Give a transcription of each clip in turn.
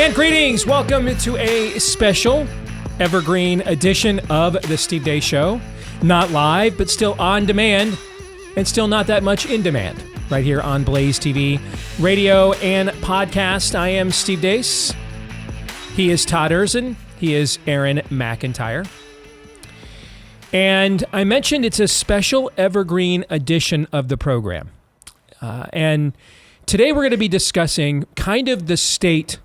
And greetings. Welcome to a special evergreen edition of the Steve Deace Show. Not live, but still on demand, and still not that much in demand. Right here on BlazeTV, radio and podcast. I am Steve Deace. He is Todd Erzin. He is Aaron McIntyre. And I mentioned it's a special evergreen edition of the program. And today we're going to be discussing kind of the state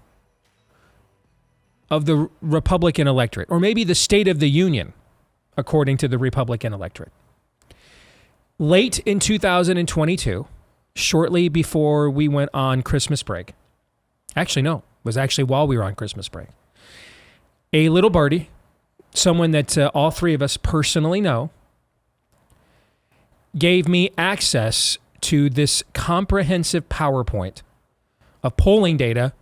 of the Republican electorate, or maybe the state of the union, according to the Republican electorate. Late in 2022, shortly before we went on Christmas break, actually no, it was actually while we were on Christmas break, a little birdie, someone that all three of us personally know, gave me access to this comprehensive PowerPoint of polling data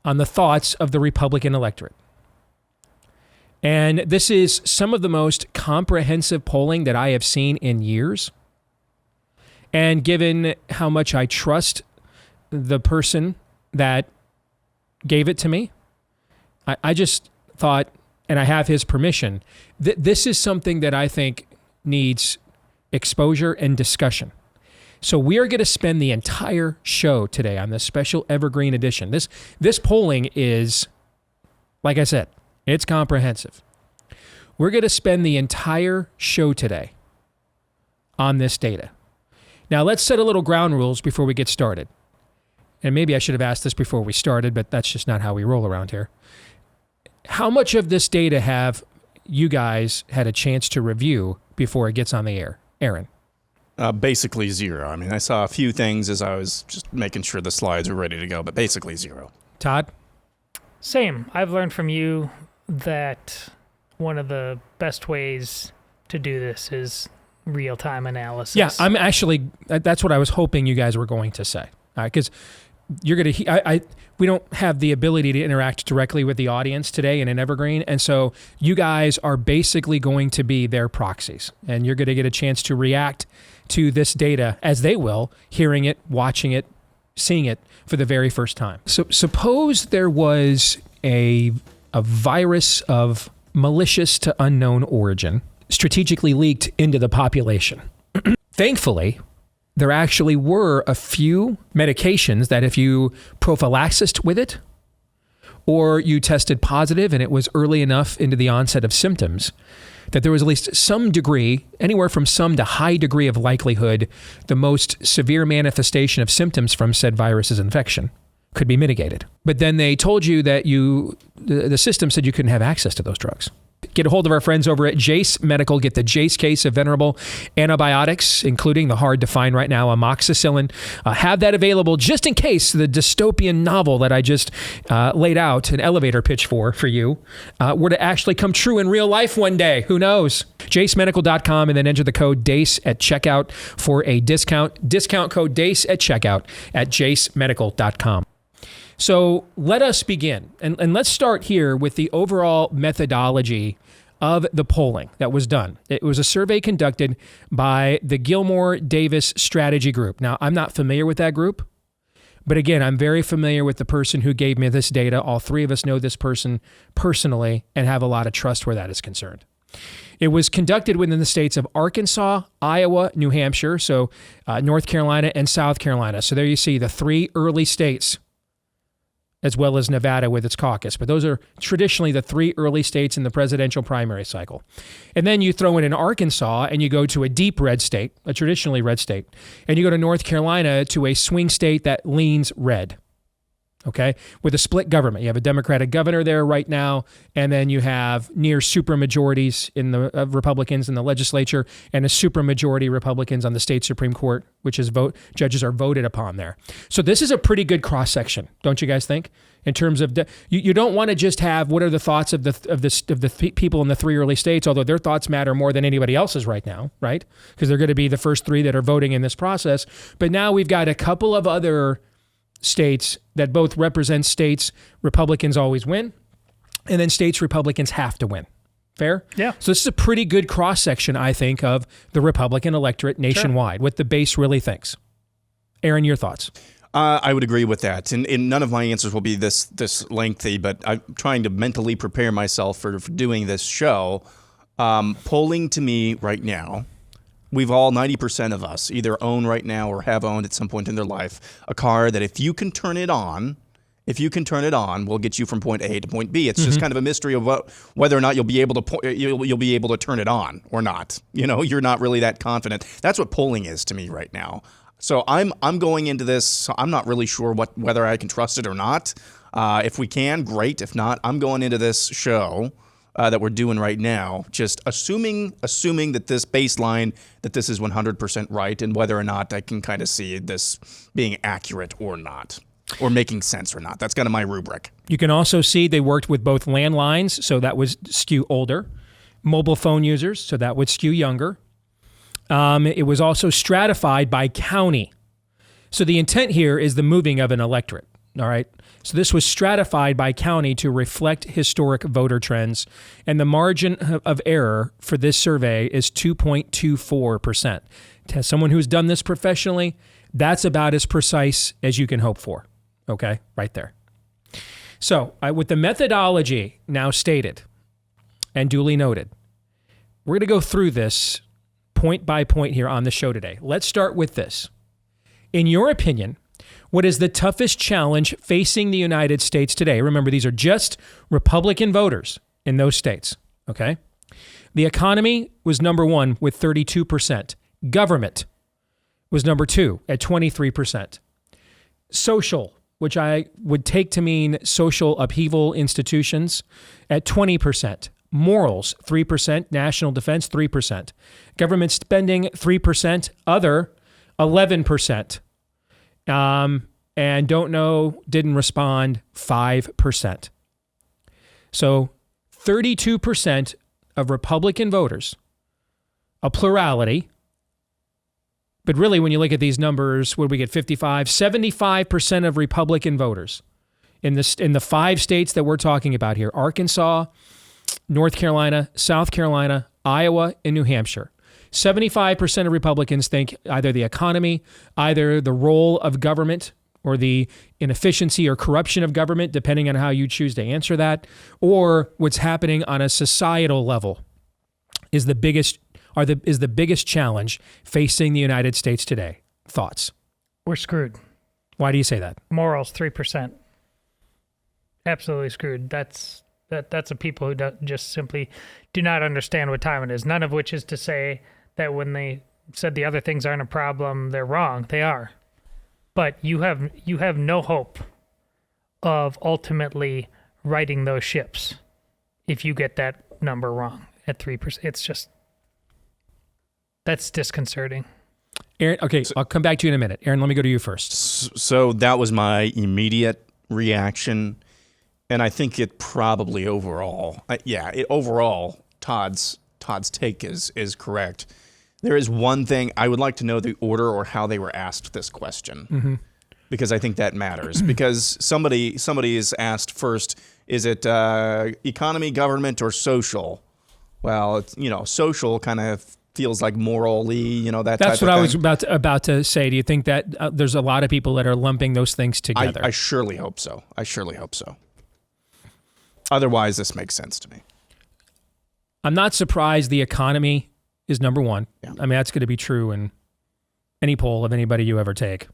on the thoughts of the Republican electorate. And this is some of the most comprehensive polling that I have seen in years. And given how much I trust the person that gave it to me, I just thought, and I have his permission, that this is something that I think needs exposure and discussion. So we are going to spend the entire show today on this special evergreen edition. This polling is, like I said, it's comprehensive. We're going to spend the entire show today on this data. Now let's set a little ground rules before we get started. And maybe I should have asked this before we started, but that's just not how we roll around here. How much of this data have you guys had a chance to review before it gets on the air? Aaron? Basically zero. I mean, I saw a few things as I was just making sure the slides were ready to go, but basically zero. Todd? Same. I've learned from you that one of the best ways to do this is real-time analysis. Yeah, I'm actually, that's what I was hoping you guys were going to say. Because you're going to, we don't have the ability to interact directly with the audience today in an evergreen. And so you guys are basically going to be their proxies. And you're going to get a chance to react to this data as they will, hearing it, watching it, seeing it for the very first time. So suppose there was a virus of malicious to unknown origin strategically leaked into the population. Thankfully, there actually were a few medications that if you prophylaxed with it, or you tested positive and it was early enough into the onset of symptoms, that there was at least some degree, anywhere from some to high degree of likelihood, the most severe manifestation of symptoms from said virus's infection could be mitigated. But then they told you that the system said you couldn't have access to those drugs. Get a hold of our friends over at Jace Medical. Get the Jace case of venerable antibiotics, including the hard to find right now, amoxicillin. Have that available just in case the dystopian novel that I just laid out, an elevator pitch for you, were to actually come true in real life one day. Who knows? JaceMedical.com, and then enter the code DACE at checkout for a discount. Discount code DACE at checkout at JaceMedical.com. So let us begin, and let's start here with the overall methodology of the polling that was done. It was a survey conducted by the Gilmore Davis Strategy Group. Now, I'm not familiar with that group, but again, I'm very familiar with the person who gave me this data. All three of us know this person personally and have a lot of trust where that is concerned. It was conducted within the states of Arkansas, Iowa, New Hampshire, so North Carolina, and South Carolina. So there you see the three early states, as well as Nevada with its caucus. But those are traditionally the three early states in the presidential primary cycle. And then you throw in Arkansas and you go to a deep red state, a traditionally red state. And you go to North Carolina to a swing state that leans red. Okay, with a split government. You have a Democratic governor there right now, and then you have near supermajorities in the Republicans in the legislature and a supermajority Republicans on the state Supreme Court, which is judges are voted upon there. So this is a pretty good cross section, don't you guys think? In terms of you don't want to just have what are the thoughts of the people in the three early states, although their thoughts matter more than anybody else's right now, right? Because they're going to be the first three that are voting in this process. But now we've got a couple of other states that both represent states Republicans always win, and then states Republicans have to win. Fair? Yeah. So this is a pretty good cross-section, I think, of the Republican electorate nationwide, what the base really thinks. Aaron, your thoughts? I would agree with that, and none of my answers will be this lengthy. But I'm trying to mentally prepare myself for doing this show. Polling to me right now, we've all 90% of us either own right now or have owned at some point in their life a car that if you can turn it on, will get you from point A to point B. It's just kind of a mystery of whether or not you'll be able to turn it on or not. You're not really that confident. That's what polling is to me right now. So I'm going into this. So I'm not really sure whether I can trust it or not. If we can, great. If not, I'm going into this show that we're doing right now, just assuming that this baseline, that this is 100% right, and whether or not I can kind of see this being accurate or not, or making sense or not. That's kind of my rubric. You can also see they worked with both landlines, so that would skew older, mobile phone users, so that would skew younger. It was also stratified by county. So the intent here is the moving of an electorate, all right? So this was stratified by county to reflect historic voter trends, and the margin of error for this survey is 2.24%. As someone who's done this professionally, that's about as precise as you can hope for, okay? Right there. So with the methodology now stated and duly noted, we're going to go through this point by point here on the show today. Let's start with this. In your opinion, what is the toughest challenge facing the United States today? Remember, these are just Republican voters in those states, okay? The economy was number one with 32%. Government was number two at 23%. Social, which I would take to mean social upheaval institutions, at 20%. Morals, 3%. National defense, 3%. Government spending, 3%. Other, 11%. And don't know, didn't respond, 5%. So 32% of Republican voters, a plurality, but really when you look at these numbers, what do we get, 75% of Republican voters in the 5 states that we're talking about here, Arkansas, North Carolina, South Carolina, Iowa, and New Hampshire. 75% of Republicans think either the economy, either the role of government or the inefficiency or corruption of government, depending on how you choose to answer that, or what's happening on a societal level is the biggest challenge facing the United States today. Thoughts? We're screwed. Why do you say that? Morals, 3%. Absolutely screwed. That's a people who just simply do not understand what time it is. None of which is to say that when they said the other things aren't a problem, they're wrong. They are. But you have no hope of ultimately righting those ships if you get that number wrong at 3%. It's just, that's disconcerting. Aaron, okay, I'll come back to you in a minute. Aaron, let me go to you first. So that was my immediate reaction. And I think it probably overall, Todd's take is correct. There is one thing I would like to know the order or how they were asked this question, because I think that matters. Because somebody is asked first, is it economy, government, or social? Well, it's, social kind of feels like morally, that That's type of thing. what I was about to say. Do you think that there's a lot of people that are lumping those things together? I surely hope so. Otherwise, this makes sense to me. I'm not surprised the economy is number one. Yeah. I mean, that's going to be true in any poll of anybody you ever take.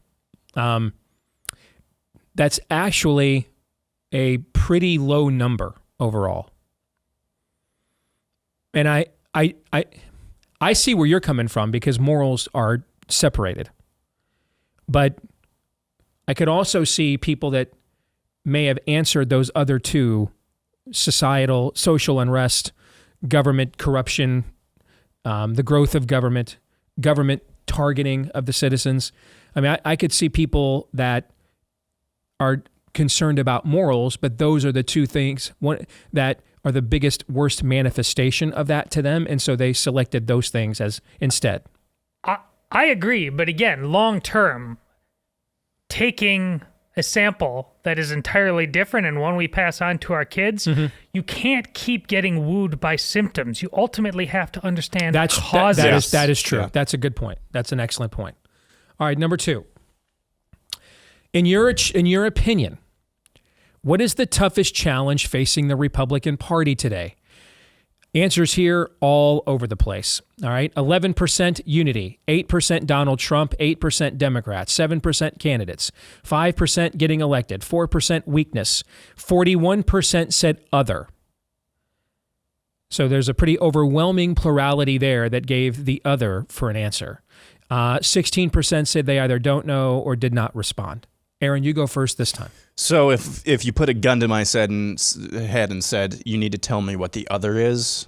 That's actually a pretty low number overall. And I see where you're coming from because morals are separated. But I could also see people that may have answered those other two, societal, social unrest, government corruption, the growth of government targeting of the citizens. I mean, I could see people that are concerned about morals, but those are the two things that are the biggest, worst manifestation of that to them, and so they selected those things as instead. I agree, but again, long term, taking a sample that is entirely different and one we pass on to our kids, you can't keep getting wooed by symptoms. You ultimately have to understand causes. That is true. Yeah. That's a good point. That's an excellent point. All right, number 2. In your opinion, what is the toughest challenge facing the Republican Party today? Answers here all over the place. All right. 11% unity, 8% Donald Trump, 8% Democrats, 7% candidates, 5% getting elected, 4% weakness, 41% said other. So there's a pretty overwhelming plurality there that gave the other for an answer. 16% said they either don't know or did not respond. Aaron, you go first this time. So if you put a gun to my head and said, you need to tell me what the other is,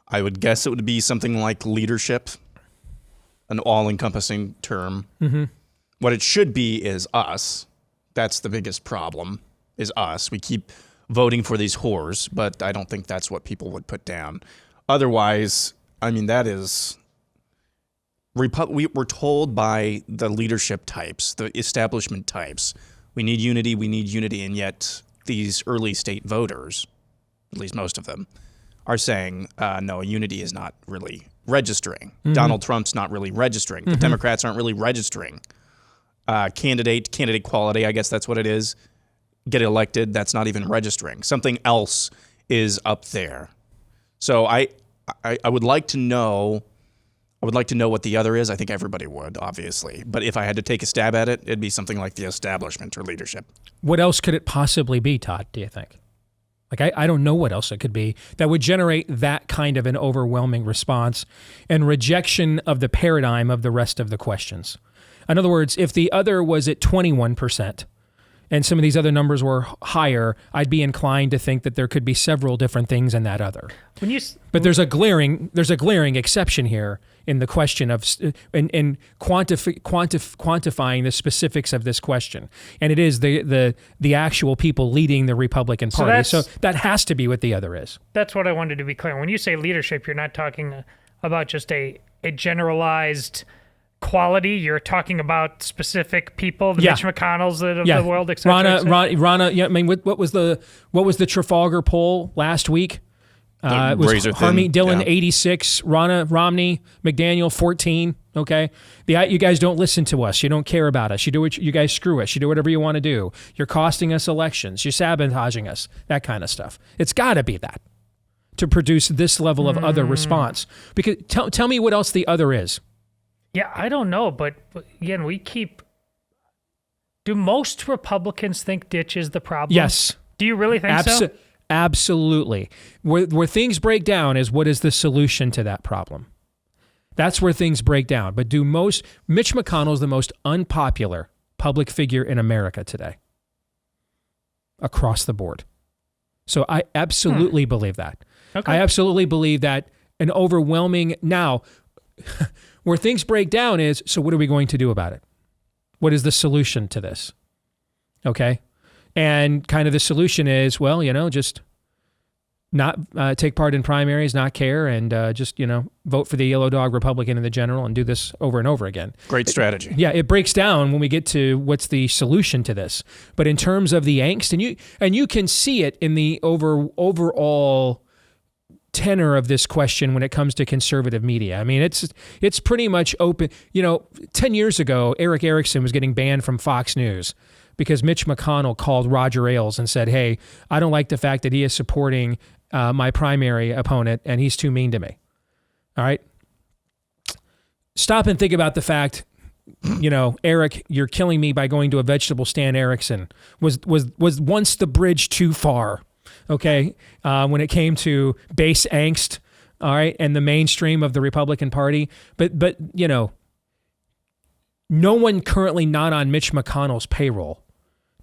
I would guess it would be something like leadership, an all-encompassing term. Mm-hmm. What it should be is us. That's the biggest problem, is us. We keep voting for these whores, but I don't think that's what people would put down. Otherwise, I mean, that is... We're told by the leadership types, the establishment types, we need unity, and yet these early state voters, at least most of them, are saying, no, unity is not really registering. Mm-hmm. Donald Trump's not really registering. Mm-hmm. The Democrats aren't really registering. Candidate quality, I guess that's what it is. Get elected, that's not even registering. Something else is up there. So I would like to know... what the other is. I think everybody would, obviously. But if I had to take a stab at it, it'd be something like the establishment or leadership. What else could it possibly be, Todd, do you think? Like, I don't know what else it could be that would generate that kind of an overwhelming response and rejection of the paradigm of the rest of the questions. In other words, if the other was at 21%, and some of these other numbers were higher, I'd be inclined to think that there could be several different things in that other. But there's a glaring exception here in the question of in quantifying the specifics of this question, and it is the actual people leading the Republican Party. So that has to be what the other is. That's what I wanted to be clear. When you say leadership, you're not talking about just a generalized quality. You're talking about specific people, the Mitch McConnells of the world, etc. Rana. Yeah, I mean, what was the Trafalgar poll last week? It was Harmeet Dillon 86, Romney, McDaniel 14. Okay, you guys don't listen to us. You don't care about us. You guys screw us. You do whatever you want to do. You're costing us elections. You're sabotaging us. That kind of stuff. It's got to be that to produce this level of other response. Because tell me what else the other is. Yeah, I don't know, but again, do most Republicans think ditch is the problem? Yes. Do you really think so? Absolutely. Where things break down is what is the solution to that problem. That's where things break down. But Mitch McConnell is the most unpopular public figure in America today. Across the board. So I absolutely believe that. Okay. I absolutely believe that an overwhelming... Now... Where things break down is, so what are we going to do about it? What is the solution to this? Okay? And kind of the solution is, well, just not take part in primaries, not care, and just, vote for the yellow dog Republican in the general and do this over and over again. Great strategy. It breaks down when we get to what's the solution to this. But in terms of the angst, and you can see it in the overall tenor of this question when it comes to conservative media. I mean, it's pretty much open. 10 years ago, Eric Erickson was getting banned from Fox News because Mitch McConnell called Roger Ailes and said, hey, I don't like the fact that he is supporting my primary opponent and he's too mean to me. All right? Stop and think about the fact, Eric, you're killing me by going to a vegetable stand. Erickson was once the bridge too far. Okay, when it came to base angst, all right, and the mainstream of the Republican Party, but no one currently not on Mitch McConnell's payroll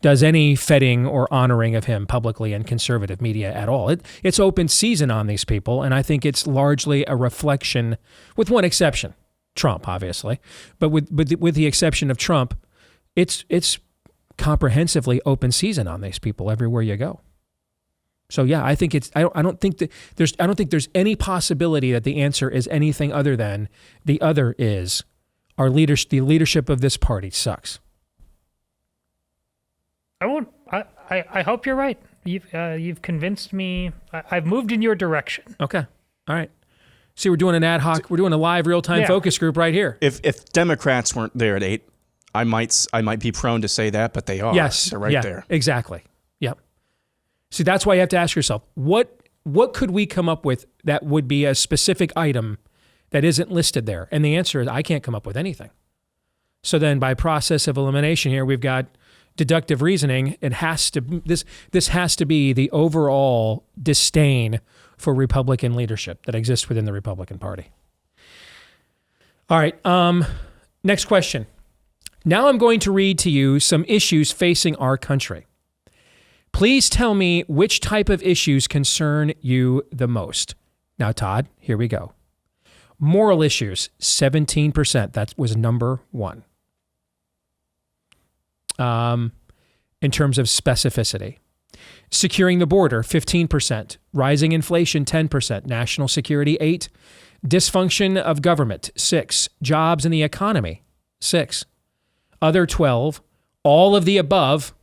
does any feting or honoring of him publicly in conservative media at all. It's open season on these people, and I think it's largely a reflection, with one exception, Trump, obviously, but with the exception of Trump, it's comprehensively open season on these people everywhere you go. So I think I don't think there's any possibility that the answer is anything other than the other is our leadership. The leadership of this party sucks. I hope you're right. You've convinced me. I've moved in your direction. Okay. All right. See, we're doing an ad hoc. We're doing a live real time focus group right here. If Democrats weren't there at 8, I might be prone to say that, but they are. Yes. They're right there. Exactly. Yep. See, that's why you have to ask yourself, what could we come up with that would be a specific item that isn't listed there? And the answer is, I can't come up with anything. So then by process of elimination here, we've got deductive reasoning. It has to, this has to be the overall disdain for Republican leadership that exists within the Republican Party. All right. Next question. Now I'm going to read to you some issues facing our country. Please tell me which type of issues concern you the most. Now, Todd, here we go. Moral issues, 17%. That was number one. In terms of specificity. Securing the border, 15%. Rising inflation, 10%. National security, 8%. Dysfunction of government, 6%. Jobs in the economy, 6%. Other 12%. All of the above,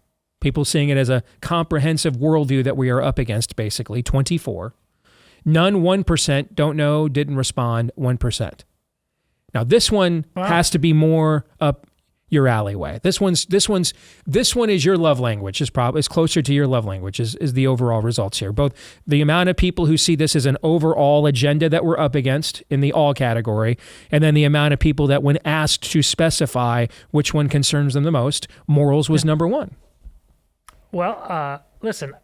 people seeing it as a comprehensive worldview that we are up against, basically, 24%. None, 1%. Don't know, didn't respond, 1%. Now, this one has to be more up your alleyway. This one is your love language. Is closer to your love language is the overall results here. Both the amount of people who see this as an overall agenda that we're up against in the all category, and then the amount of people that when asked to specify which one concerns them the most, morals was number one. Well, listen,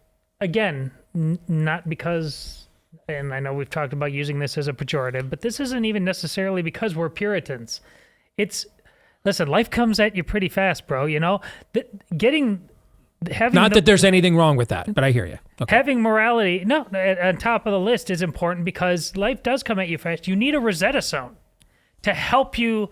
again, not because, and I know we've talked about using this as a pejorative, but this isn't even necessarily because we're Puritans. Listen, life comes at you pretty fast, bro. You know, Not that there's anything wrong with that, but I hear you. Okay. Having morality, on top of the list is important because life does come at you fast. You need a Rosetta Stone to help you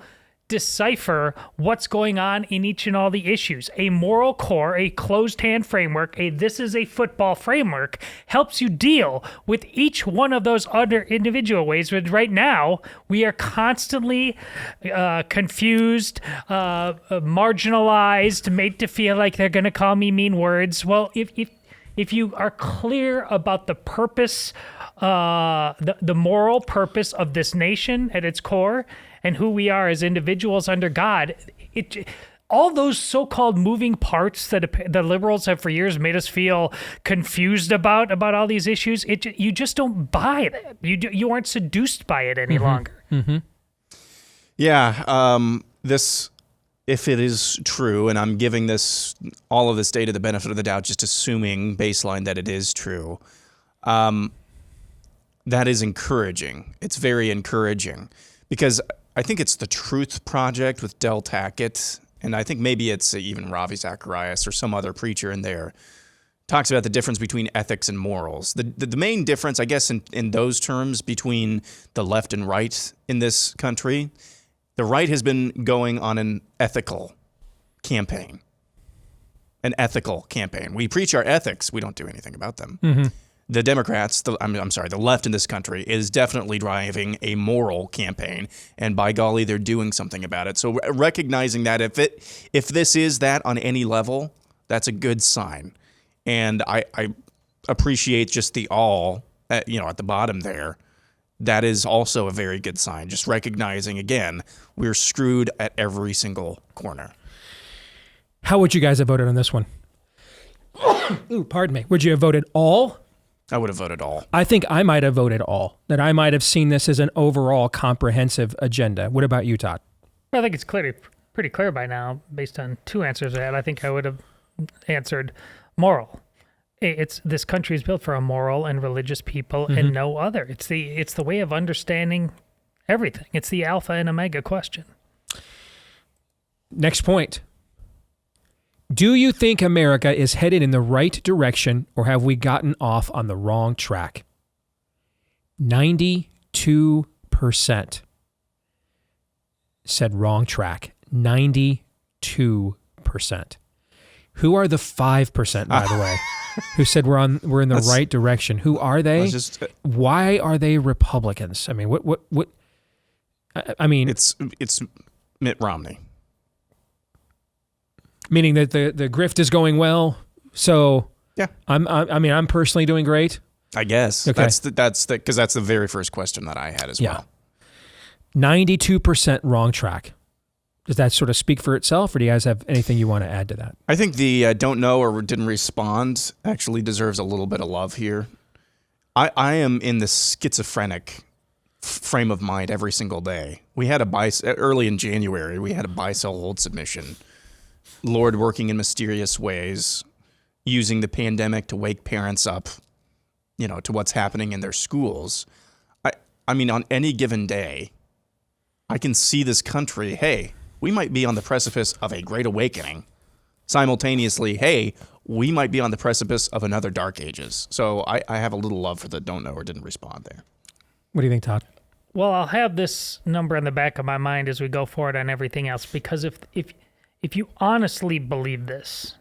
decipher what's going on in each and all the issues. A moral core, a closed hand framework, this is a football framework, helps you deal with each one of those other individual ways. But right now, we are constantly confused, marginalized, made to feel like they're going to call me mean words. Well, if you are clear about the purpose, the moral purpose of this nation at its core, and who we are as individuals under God, all those so-called moving parts that the liberals have for years made us feel confused about all these issues, you just don't buy that. You aren't seduced by it any longer. Mm-hmm. Yeah, this, if it is true, and I'm giving all of this data the benefit of the doubt, just assuming baseline that it is true, that is encouraging. It's very encouraging because I think it's the Truth Project with Del Tackett, and I think maybe it's even Ravi Zacharias or some other preacher in there, talks about the difference between ethics and morals. The main difference, I guess, in those terms between the left and right in this country, the right has been going on an ethical campaign. An ethical campaign. We preach our ethics. We don't do anything about them. Mm-hmm. The Democrats, the left in this country is definitely driving a moral campaign, and by golly, they're doing something about it. So recognizing that if this is that on any level, that's a good sign. And I appreciate just the all at the bottom there. That is also a very good sign. Just recognizing, again, we're screwed at every single corner. How would you guys have voted on this one? Ooh, pardon me. Would you have voted all? I would have voted all. I think I might have voted all. That I might have seen this as an overall comprehensive agenda. What about you, Todd? I think it's pretty clear by now, based on two answers I had. I think I would have answered moral. This country is built for a moral and religious people and no other. It's the way of understanding everything. It's the alpha and omega question. Next point. Do you think America is headed in the right direction, or have we gotten off on the wrong track? 92% said wrong track. 92%. Who are the 5%, by the way, who said we're in the right direction? Who are they? Why are they Republicans? I mean, what? I mean, it's Mitt Romney. Meaning that the grift is going well. So yeah, I'm personally doing great. I guess okay. that's the very first question that I had as well. 92% wrong track. Does that sort of speak for itself, or do you guys have anything you want to add to that? I think the don't know or didn't respond actually deserves a little bit of love here. I am in this schizophrenic frame of mind every single day. We had early in January, we had a buy, sell, hold submission. Lord working in mysterious ways, using the pandemic to wake parents up, to what's happening in their schools. I mean, on any given day, I can see this country, hey, we might be on the precipice of a great awakening. Simultaneously, hey, we might be on the precipice of another dark ages. So I have a little love for the don't know or didn't respond there. What do you think, Todd? Well, I'll have this number in the back of my mind as we go forward on everything else, because if you honestly believe this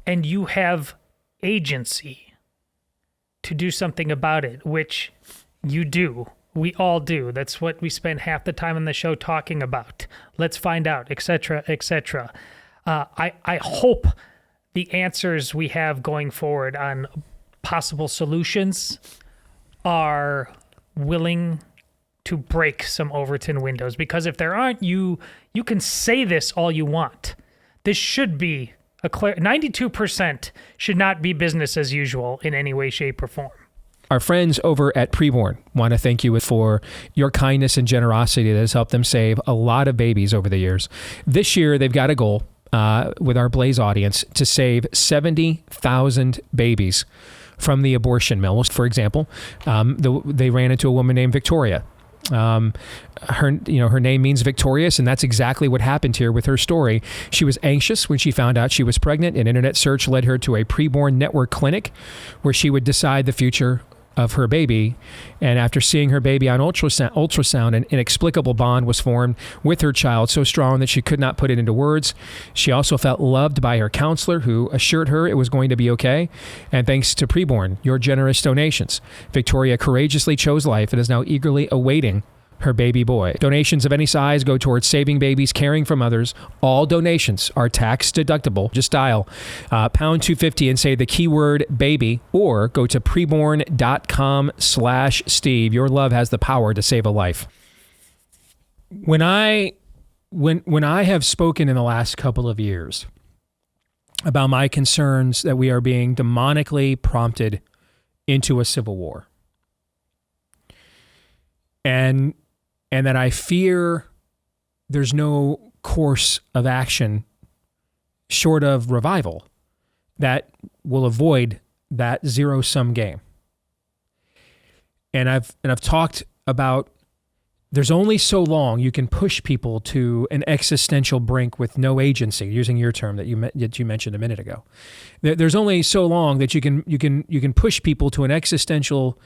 and you have agency to do something about it, which you do, we all do. That's what we spend half the time on the show talking about. Let's find out, etc., etc. I hope the answers we have going forward on possible solutions are willing to break some Overton windows. Because if there aren't, you can say this all you want. This should be 92% should not be business as usual in any way, shape, or form. Our friends over at Preborn want to thank you for your kindness and generosity that has helped them save a lot of babies over the years. This year, they've got a goal with our Blaze audience to save 70,000 babies from the abortion mill. For example, they ran into a woman named Victoria. Her name means victorious, and that's exactly what happened here with her story. She was anxious when she found out she was pregnant. An internet search led her to a preborn network clinic where she would decide the future of her baby. And after seeing her baby on ultrasound, an inexplicable bond was formed with her child, so strong that she could not put it into words. She also felt loved by her counselor, who assured her it was going to be okay. And thanks to Preborn, your generous donations, Victoria courageously chose life and is now eagerly awaiting her baby boy. Donations of any size go towards saving babies, caring from others. All donations are tax deductible. Just dial pound 250 and say the keyword baby, or go to preborn.com/Steve. Your love has the power to save a life. When I have spoken in the last couple of years about my concerns that we are being demonically prompted into a civil war, and that I fear there's no course of action short of revival that will avoid that zero-sum game. And I've talked about there's only so long you can push people to an existential brink with no agency, using your term that you mentioned a minute ago. There's only so long that you can push people to an existential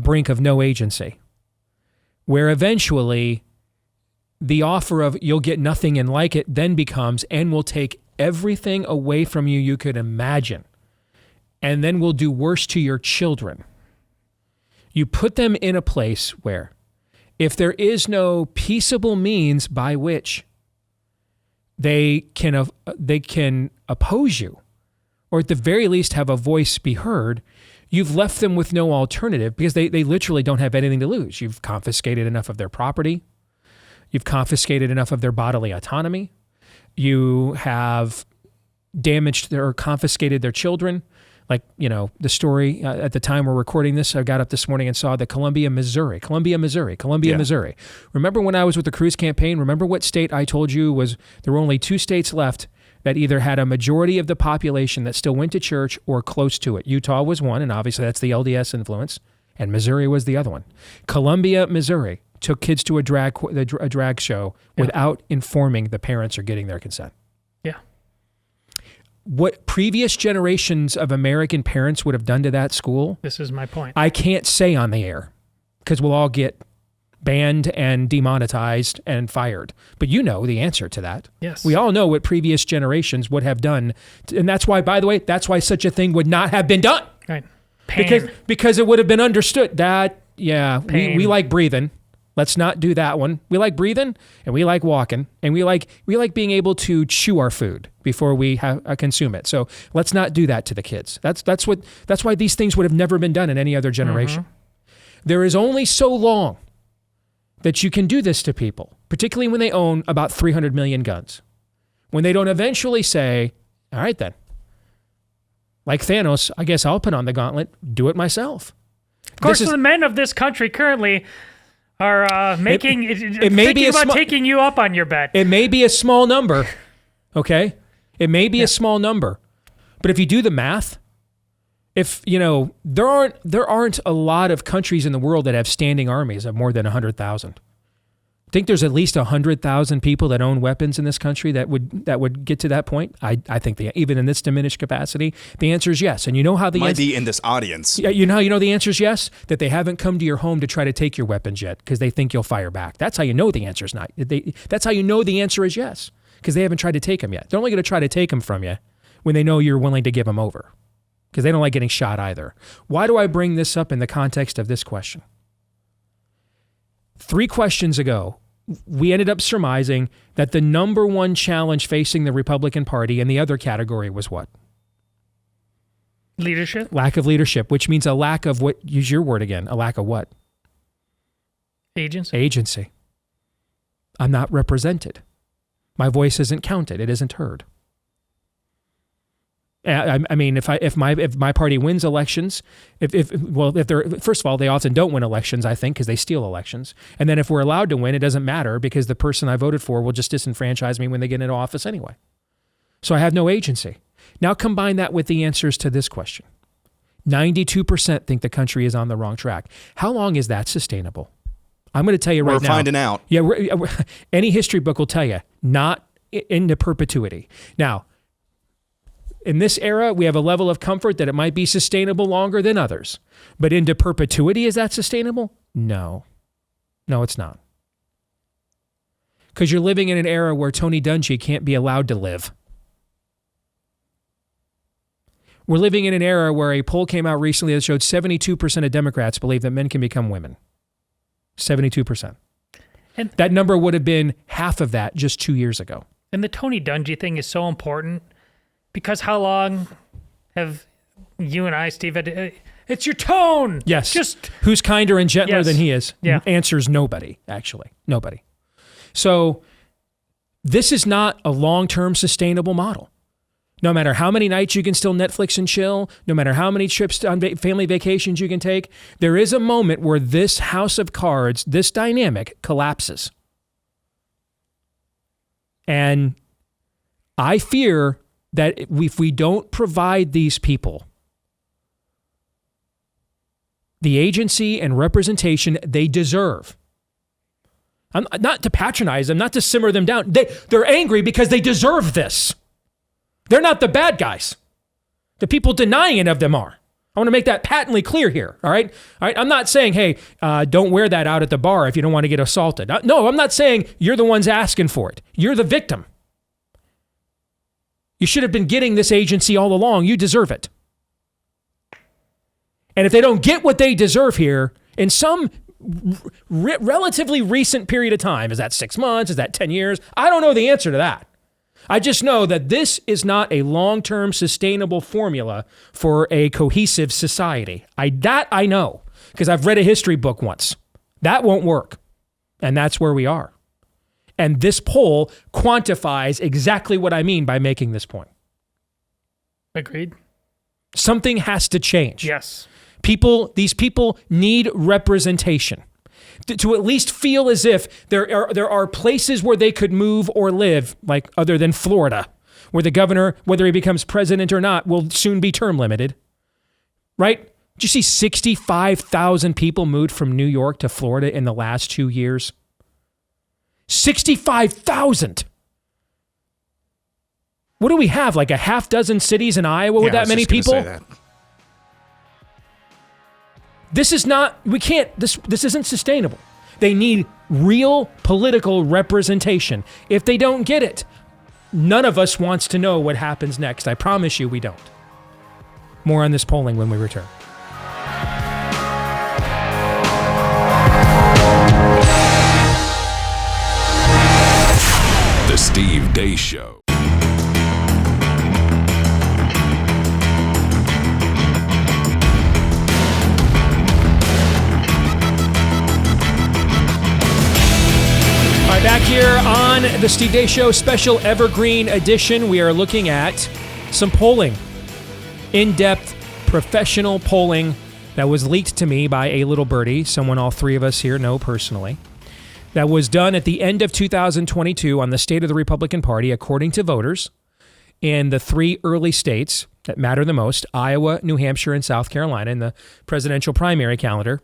brink of no agency, where eventually the offer of you'll get nothing and like it then becomes, and we'll take everything away from you you could imagine, and then we'll do worse to your children. You put them in a place where if there is no peaceable means by which they can oppose you, or at the very least have a voice be heard, you've left them with no alternative, because they literally don't have anything to lose. You've confiscated enough of their property. You've confiscated enough of their bodily autonomy. You have damaged or confiscated their children. Like, the story at the time we're recording this, I got up this morning and saw that Columbia, Missouri. Remember when I was with the Cruz campaign? Remember what state I told you was there were only 2 states left that either had a majority of the population that still went to church or close to it. Utah was one, and obviously that's the LDS influence, and Missouri was the other one. Columbia, Missouri took kids to a drag show without informing the parents or getting their consent. Yeah. What previous generations of American parents would have done to that school, this is my point, I can't say on the air, because we'll all get banned and demonetized and fired. But you know the answer to that. Yes. We all know what previous generations would have done. And that's why, by the way, that's why such a thing would not have been done. Right. Pain. Because it would have been understood that, we like breathing. Let's not do that one. We like breathing, and we like walking, and we like being able to chew our food before we consume it. So let's not do that to the kids. That's why these things would have never been done in any other generation. Mm-hmm. There is only so long that you can do this to people, particularly when they own about 300 million guns. When they don't eventually say, all right then, like Thanos, I guess I'll put on the gauntlet, do it myself. Of course, the men of this country currently are thinking about taking you up on your bet. It may be a small number, okay? It may be a small number. But if you do the math, there aren't a lot of countries in the world that have standing armies of more than 100,000. I think there's at least 100,000 people that own weapons in this country that would get to that point. I think even in this diminished capacity, the answer is yes. And you know how might be in this audience. Yeah, you know how you know the answer is yes? That they haven't come to your home to try to take your weapons yet because they think you'll fire back. That's how you know the answer is not. That's how you know the answer is yes, because they haven't tried to take them yet. They're only going to try to take them from you when they know you're willing to give them over, because they don't like getting shot either. Why do I bring this up in the context of this question? 3 questions ago, we ended up surmising that the number one challenge facing the Republican Party in the other category was what? Leadership? Lack of leadership, which means a lack of what? Use your word again. A lack of what? Agency. I'm not represented. My voice isn't counted. It isn't heard. I mean, if my party wins elections, if they're, first of all, they often don't win elections, I think, because they steal elections. And then if we're allowed to win, it doesn't matter because the person I voted for will just disenfranchise me when they get into office anyway. So I have no agency. Now combine that with the answers to this question. 92% think the country is on the wrong track. How long is that sustainable? I'm going to tell you right now. We're finding out. Yeah, any history book will tell you, not into perpetuity. Now, in this era, we have a level of comfort that it might be sustainable longer than others. But into perpetuity, is that sustainable? No. No, it's not. Because you're living in an era where Tony Dungy can't be allowed to live. We're living in an era where a poll came out recently that showed 72% of Democrats believe that men can become women. 72%. And that number would have been half of that just 2 years ago. And the Tony Dungy thing is so important. Because how long have you and I, Steve, it's your tone. Yes. Just who's kinder and gentler than he is? Yeah. Answers nobody, actually. Nobody. So this is not a long-term sustainable model. No matter how many nights you can still Netflix and chill, no matter how many trips on family vacations you can take, there is a moment where this house of cards, this dynamic collapses. And I fear that if we don't provide these people the agency and representation they deserve, I'm not to patronize them, not to simmer them down. They're angry because they deserve this. They're not the bad guys. The people denying it of them are. I want to make that patently clear here, all right? All right? I'm not saying, hey, don't wear that out at the bar if you don't want to get assaulted. No, I'm not saying you're the ones asking for it. You're the victim. You should have been getting this agency all along. You deserve it. And if they don't get what they deserve here in some relatively recent period of time, is that 6 months? Is that 10 years? I don't know the answer to that. I just know that this is not a long-term sustainable formula for a cohesive society. I know, because I've read a history book once. That won't work. And that's where we are. And this poll quantifies exactly what I mean by making this point. Agreed. Something has to change. Yes. These people need representation to at least feel as if there are places where they could move or live, like other than Florida, where the governor, whether he becomes president or not, will soon be term limited. Right? Did you see 65,000 people moved from New York to Florida in the last 2 years? 65,000. What do we have? Like a half dozen cities in Iowa with that many people? This is not, we can't, this isn't sustainable. They need real political representation. If they don't get it, none of us wants to know what happens next. I promise you we don't. More on this polling when we return. The Steve Deace Show. Back here on the Steve Deace Show special Evergreen edition, we are looking at some polling. In-depth professional polling that was leaked to me by a little birdie, someone all three of us here know personally, that was done at the end of 2022 on the state of the Republican Party, according to voters, in the three early states that matter the most, Iowa, New Hampshire, and South Carolina, in the presidential primary calendar.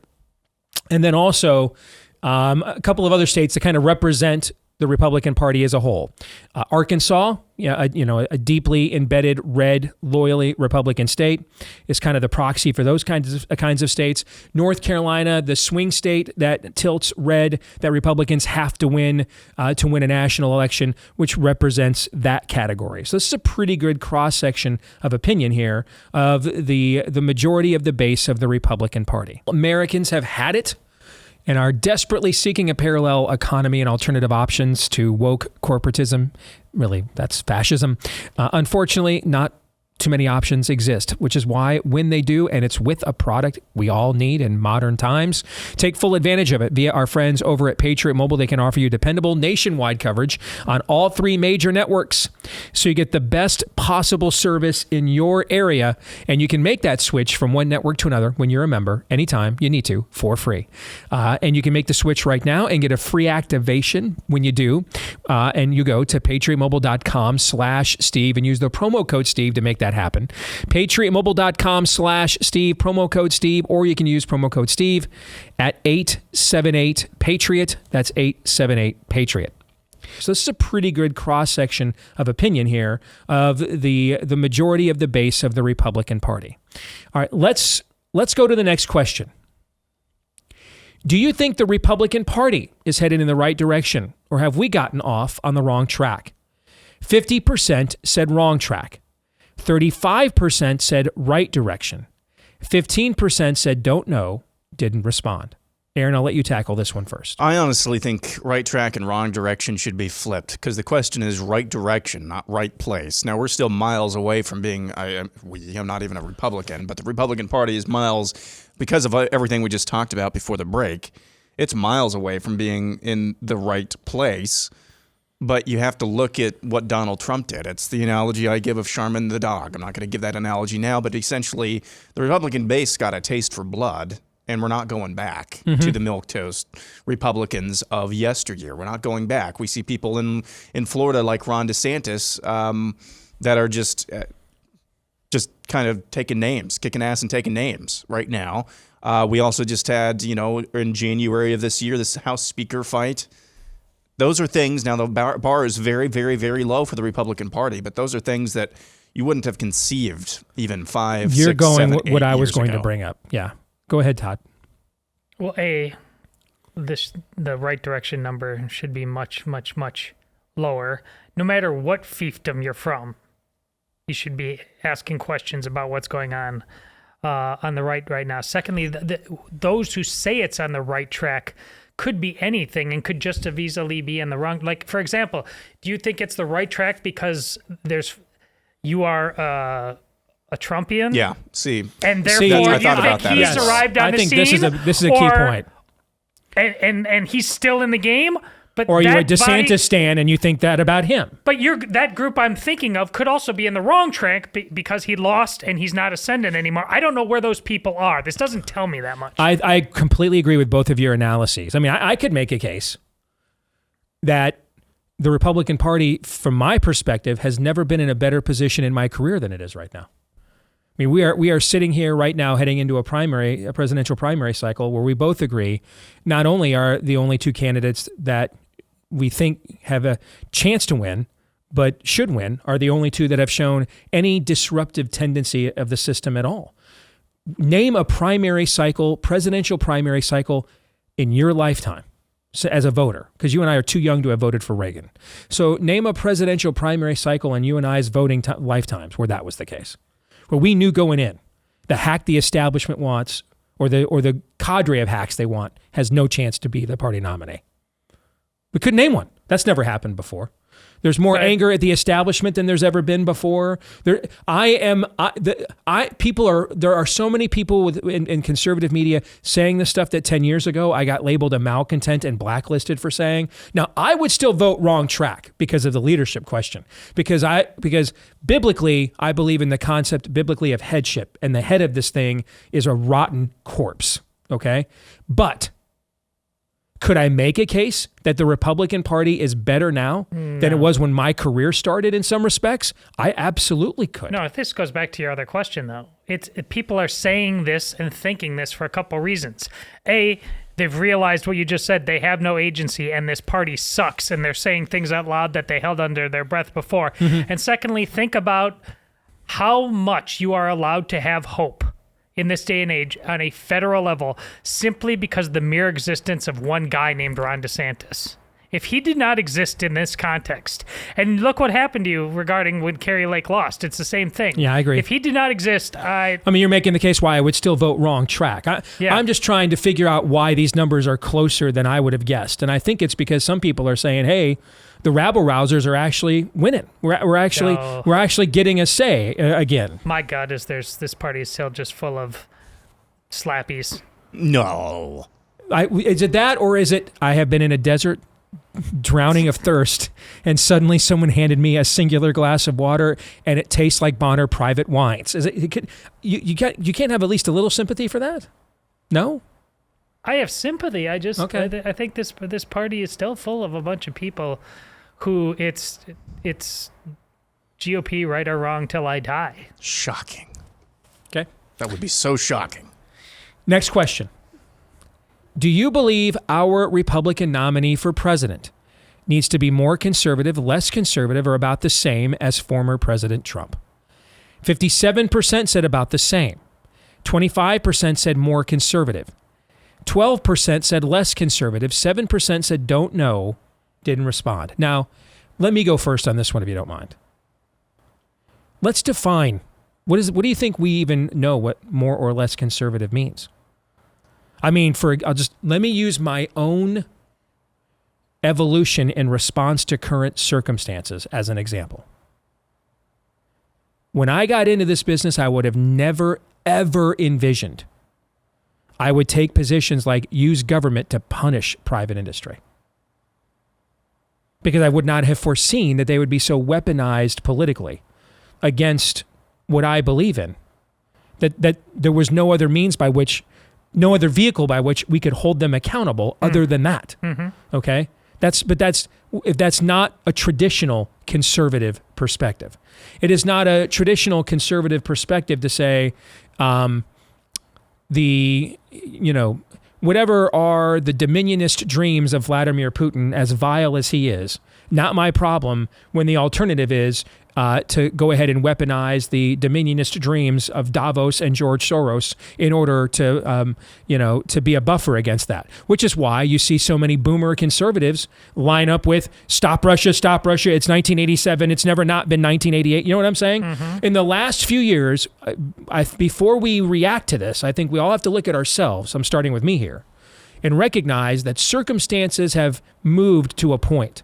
And then also a couple of other states that kind of represent the Republican Party as a whole. Arkansas, a deeply embedded red, loyally Republican state, is kind of the proxy for those kinds of states. North Carolina, the swing state that tilts red, that Republicans have to win a national election, which represents that category. So this is a pretty good cross-section of opinion here of the majority of the base of the Republican Party. Americans have had it and are desperately seeking a parallel economy and alternative options to woke corporatism. Really, that's fascism. Unfortunately, not too many options exist, which is why when they do, and it's with a product we all need in modern times, take full advantage of it via our friends over at Patriot Mobile. They can offer you dependable nationwide coverage on all three major networks, so you get the best possible service in your area, and you can make that switch from one network to another when you're a member anytime you need to for free. And you can make the switch right now and get a free activation when you do, and you go to patriotmobile.com/Steve and use the promo code Steve to make that happen. patriotmobile.com/Steve, promo code Steve, or you can use promo code Steve at 878-PATRIOT. That's 878-PATRIOT. So this is a pretty good cross-section of opinion here of the majority of the base of the Republican Party. All right, let's go to the next question. Do you think the Republican Party is headed in the right direction, or have we gotten off on the wrong track? 50% said wrong track. 35% said right direction. 15% said don't know, didn't respond. Aaron, I'll let you tackle this one first. I honestly think right track and wrong direction should be flipped, because the question is right direction, not right place. Now, we're still miles away from being, I'm not even a Republican, but the Republican Party is miles, because of everything we just talked about before the break, it's miles away from being in the right place. But you have to look at what Donald Trump did. It's the analogy I give of Charmin the dog. I'm not going to give that analogy now, but essentially the Republican base got a taste for blood, and we're not going back to the milquetoast Republicans of yesteryear. We're not going back. We see people in Florida like Ron DeSantis that are just kind of taking names, kicking ass and taking names right now. We also just had, in January of this year, this House Speaker fight. Those are things, now the bar is very, very, very low for the Republican Party, but those are things that you wouldn't have conceived even 5, You're 6, going 7, 8 what I was years going ago. to bring up. Yeah. Go ahead, Todd. Well, the right direction number should be much, much, much lower. No matter what fiefdom you're from, you should be asking questions about what's going on the right now. Secondly, those who say it's on the right track could be anything and could just as easily be in the wrong. Like, for example, do you think it's the right track because you are a Trumpian? Yeah, see. And therefore you I thought about think that. he's arrived on the scene? I think this is a key point. And he's still in the game? But Or you're a that DeSantis stan and you think that about him. But that group I'm thinking of could also be in the wrong track because he lost and he's not ascendant anymore. I don't know where those people are. This doesn't tell me that much. I completely agree with both of your analyses. I mean, I could make a case that the Republican Party, from my perspective, has never been in a better position in my career than it is right now. I mean, we are sitting here right now heading into a presidential primary cycle where we both agree not only are the only two candidates that we think have a chance to win, but should win, are the only two that have shown any disruptive tendency of the system at all. Name a presidential primary cycle in your lifetime as a voter, because you and I are too young to have voted for Reagan. So name a presidential primary cycle in you and I's voting lifetimes where that was the case, where we knew going in the hack the establishment wants or the cadre of hacks they want has no chance to be the party nominee. We couldn't name one. That's never happened before. There's more anger at the establishment than there's ever been before. There are so many people in conservative media saying the stuff that 10 years ago I got labeled a malcontent and blacklisted for saying. Now, I would still vote wrong track because of the leadership question. Because biblically, I believe in the concept biblically of headship, and the head of this thing is a rotten corpse. Okay? But could I make a case that the Republican Party is better now than it was when my career started in some respects? I absolutely could. No, this goes back to your other question, though. People are saying this and thinking this for a couple reasons. A, they've realized what you just said. They have no agency, and this party sucks, and they're saying things out loud that they held under their breath before. And secondly, think about how much you are allowed to have hope in this day and age on a federal level simply because of the mere existence of one guy named Ron DeSantis. If he did not exist in this context, and look what happened to you regarding when Kerry Lake lost, it's the same thing. Yeah, I agree. If he did not exist, I mean, you're making the case why I would still vote wrong track. I'm just trying to figure out why these numbers are closer than I would have guessed. And I think it's because some people are saying, hey, the rabble-rousers are actually winning. We're actually getting a say again. My God, this party is still just full of slappies. No. Is it that, or is it I have been in a desert drowning of thirst, and suddenly someone handed me a singular glass of water, and it tastes like Bonner Private Wines? Is it? You can't have at least a little sympathy for that? No. I have sympathy. I think this party is still full of a bunch of people who it's GOP right or wrong till I die. Shocking. Okay. That would be so shocking. Next question. Do you believe our Republican nominee for president needs to be more conservative, less conservative, or about the same as former President Trump? 57% said about the same. 25% said more conservative. 12% said less conservative. 7% said don't know, didn't respond. Now, let me go first on this one if you don't mind. Let's define, what do you think we even know what more or less conservative means? I mean, let me use my own evolution in response to current circumstances as an example. When I got into this business, I would have never, ever envisioned I would take positions like use government to punish private industry. Because I would not have foreseen that they would be so weaponized politically against what I believe in. That there was no other vehicle by which we could hold them accountable other than that. Mm-hmm. Okay? That's not a traditional conservative perspective. It is not a traditional conservative perspective to say, whatever are the dominionist dreams of Vladimir Putin, as vile as he is, not my problem, when the alternative is to go ahead and weaponize the dominionist dreams of Davos and George Soros in order to be a buffer against that. Which is why you see so many boomer conservatives line up with stop Russia, it's 1987, it's never not been 1988. You know what I'm saying? Mm-hmm. In the last few years, before we react to this, I think we all have to look at ourselves, I'm starting with me here, and recognize that circumstances have moved to a point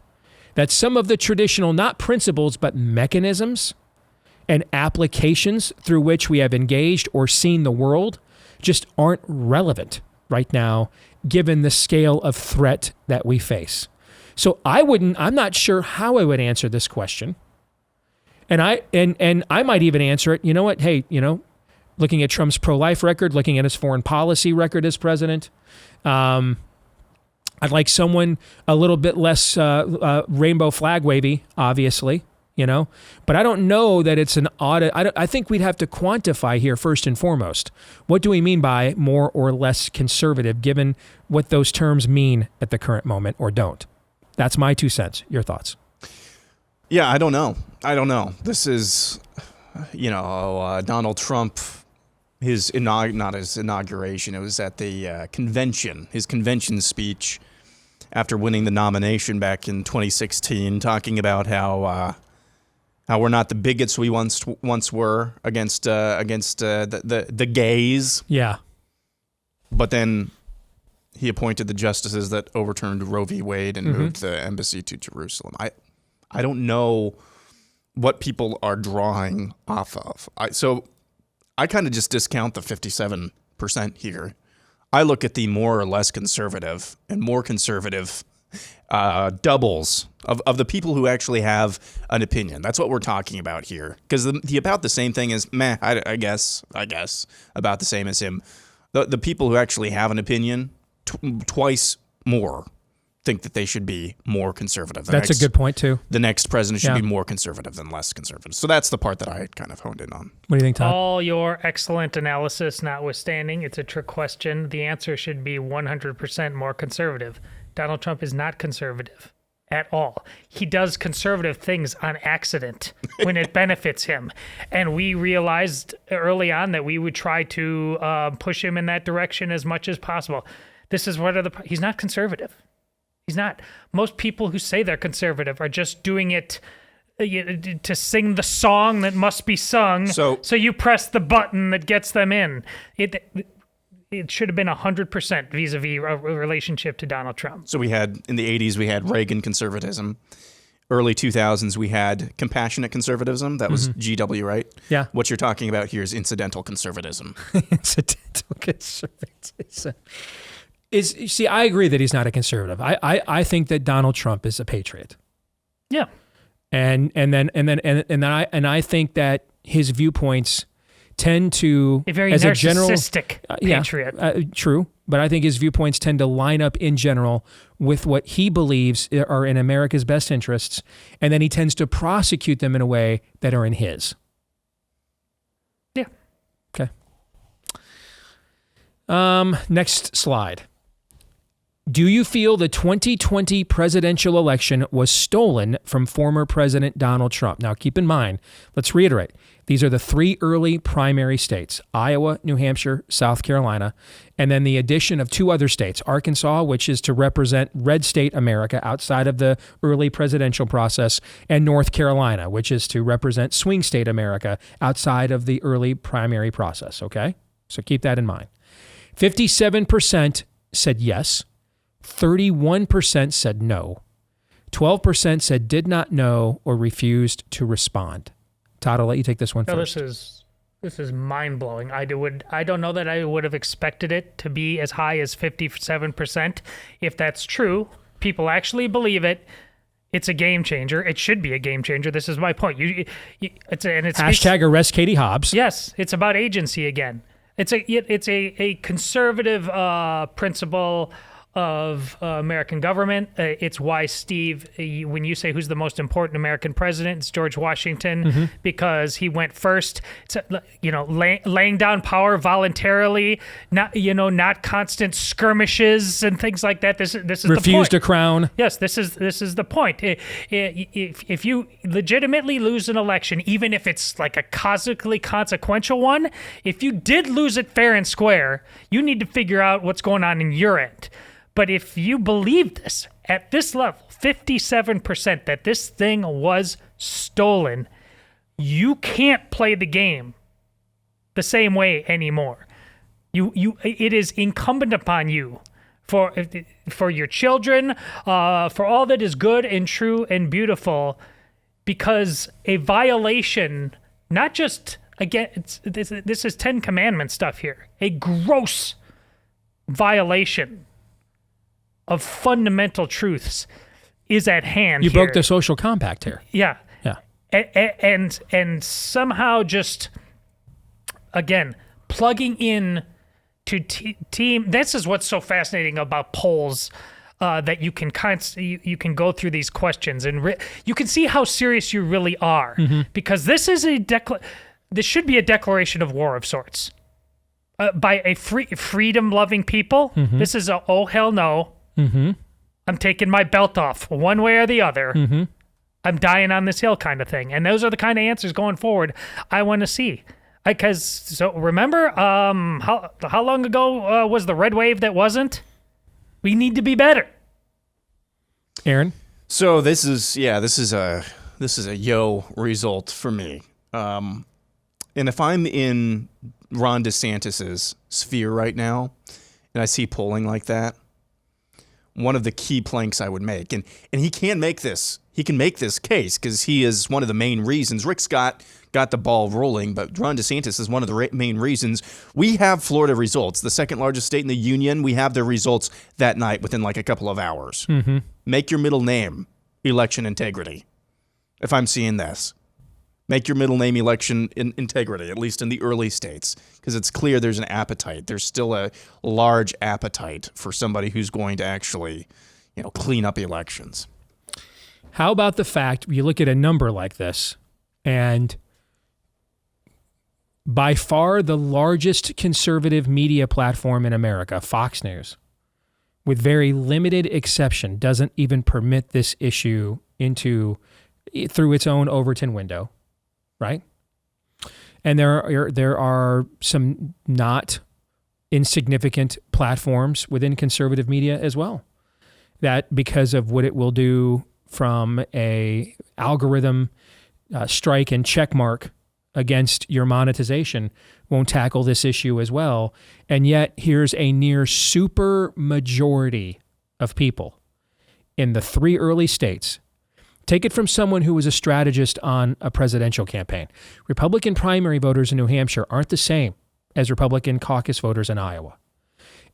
that some of the traditional, not principles, but mechanisms and applications through which we have engaged or seen the world just aren't relevant right now, given the scale of threat that we face. So I'm not sure how I would answer this question. And I might even answer it, you know what, hey, looking at Trump's pro-life record, looking at his foreign policy record as president, I'd like someone a little bit less rainbow flag wavy, obviously, but I don't know that it's an audit. I think we'd have to quantify here first and foremost. What do we mean by more or less conservative, given what those terms mean at the current moment or don't? That's my 2 cents. Your thoughts? Yeah, I don't know. This is, Donald Trump. Not his inauguration. It was at the convention, his convention speech after winning the nomination back in 2016, talking about how we're not the bigots we once were against the gays. Yeah. But then he appointed the justices that overturned Roe v. Wade and moved the embassy to Jerusalem. I don't know what people are drawing off of. So I kind of just discount the 57% here. I look at the more or less conservative and more conservative doubles of the people who actually have an opinion. That's what we're talking about here. Because the about the same thing is meh. I guess about the same as him. The people who actually have an opinion twice more think that they should be more conservative. That's a good point too. The next president should be more conservative than less conservative. So that's the part that I kind of honed in on. What do you think, Todd? All your excellent analysis notwithstanding, it's a trick question. The answer should be 100% more conservative. Donald Trump is not conservative at all. He does conservative things on accident when it benefits him. And we realized early on that we would try to push him in that direction as much as possible. He's not conservative. He's not. Most people who say they're conservative are just doing it to sing the song that must be sung. So you press the button that gets them in. It should have been 100% vis-a-vis a relationship to Donald Trump. So we had, in the 80s, we had Reagan conservatism. Early 2000s, we had compassionate conservatism. That was GW, right? Yeah. What you're talking about here is incidental conservatism. Incidental conservatism. See, I agree that he's not a conservative. I think that Donald Trump is a patriot. Yeah. And I think that his viewpoints tend to, a very as narcissistic a general, patriot. True, but I think his viewpoints tend to line up in general with what he believes are in America's best interests, and then he tends to prosecute them in a way that are in his. Yeah. Okay. Next slide. Do you feel the 2020 presidential election was stolen from former President Donald Trump? Now, keep in mind, let's reiterate, these are the 3 early primary states, Iowa, New Hampshire, South Carolina, and then the addition of 2 other states, Arkansas, which is to represent red state America outside of the early presidential process, and North Carolina, which is to represent swing state America outside of the early primary process, okay? So keep that in mind. 57% said yes. 31% said no. 12% said did not know or refused to respond. Todd, I'll let you take this one first. This is mind-blowing. I don't know that I would have expected it to be as high as 57%. If that's true, people actually believe it. It's a game changer. It should be a game changer. This is my point. Hashtag arrest Katie Hobbs. Yes, it's about agency again. It's a conservative principle of American government. It's why, Steve, when you say who's the most important American president, it's George Washington, because he went first. It's, laying down power voluntarily, not constant skirmishes and things like that. This is the point. Refused a crown. Yes, this is the point. If you legitimately lose an election, even if it's like a cosmically consequential one, if you did lose it fair and square, you need to figure out what's going on in your end. But if you believe this at this level, 57%, that this thing was stolen, you can't play the game the same way anymore. It is incumbent upon you for your children, for all that is good and true and beautiful, because a violation, not just, again, this is 10 Commandments stuff here, a gross violation of fundamental truths is at hand. You broke the social compact here. Yeah. Yeah. And somehow just, again, plugging in to team. This is what's so fascinating about polls, that you can go through these questions and you can see how serious you really are, because this is this should be a declaration of war of sorts, by a freedom-loving people. This is oh hell no. I'm taking my belt off one way or the other. I'm dying on this hill kind of thing. And those are the kind of answers going forward I want to see. So remember, how long ago was the red wave that wasn't? We need to be better. Aaron? So this is a yo result for me. And if I'm in Ron DeSantis's sphere right now, and I see polling like that, one of the key planks I would make, and he can make this he can make this case because he is one of the main reasons. Rick Scott got the ball rolling, but Ron DeSantis is one of the main reasons. We have Florida results, the second largest state in the union. We have their results that night within like a couple of hours. Mm-hmm. Make your middle name election integrity. If I'm seeing this, make your middle name election integrity, at least in the early states, because it's clear there's an appetite. There's still a large appetite for somebody who's going to actually, clean up elections. How about the fact you look at a number like this, and by far the largest conservative media platform in America, Fox News, with very limited exception, doesn't even permit this issue through its own Overton window, right? And there are some not insignificant platforms within conservative media as well, that because of what it will do from a algorithm strike and check mark against your monetization, won't tackle this issue as well. And yet here's a near super majority of people in the 3 early states. Take it from someone who was a strategist on a presidential campaign. Republican primary voters in New Hampshire aren't the same as Republican caucus voters in Iowa.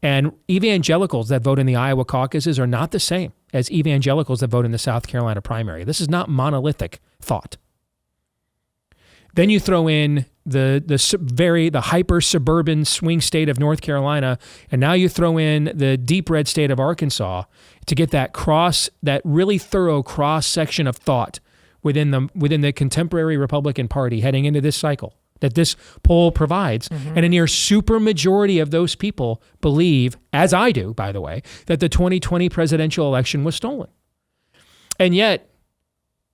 And evangelicals that vote in the Iowa caucuses are not the same as evangelicals that vote in the South Carolina primary. This is not monolithic thought. Then you throw in the hyper suburban swing state of North Carolina, and now you throw in the deep red state of Arkansas to get that really thorough cross section of thought within the contemporary Republican Party heading into this cycle that this poll provides. Mm-hmm. And a near super majority of those people believe, as I do, by the way, that the 2020 presidential election was stolen. And yet,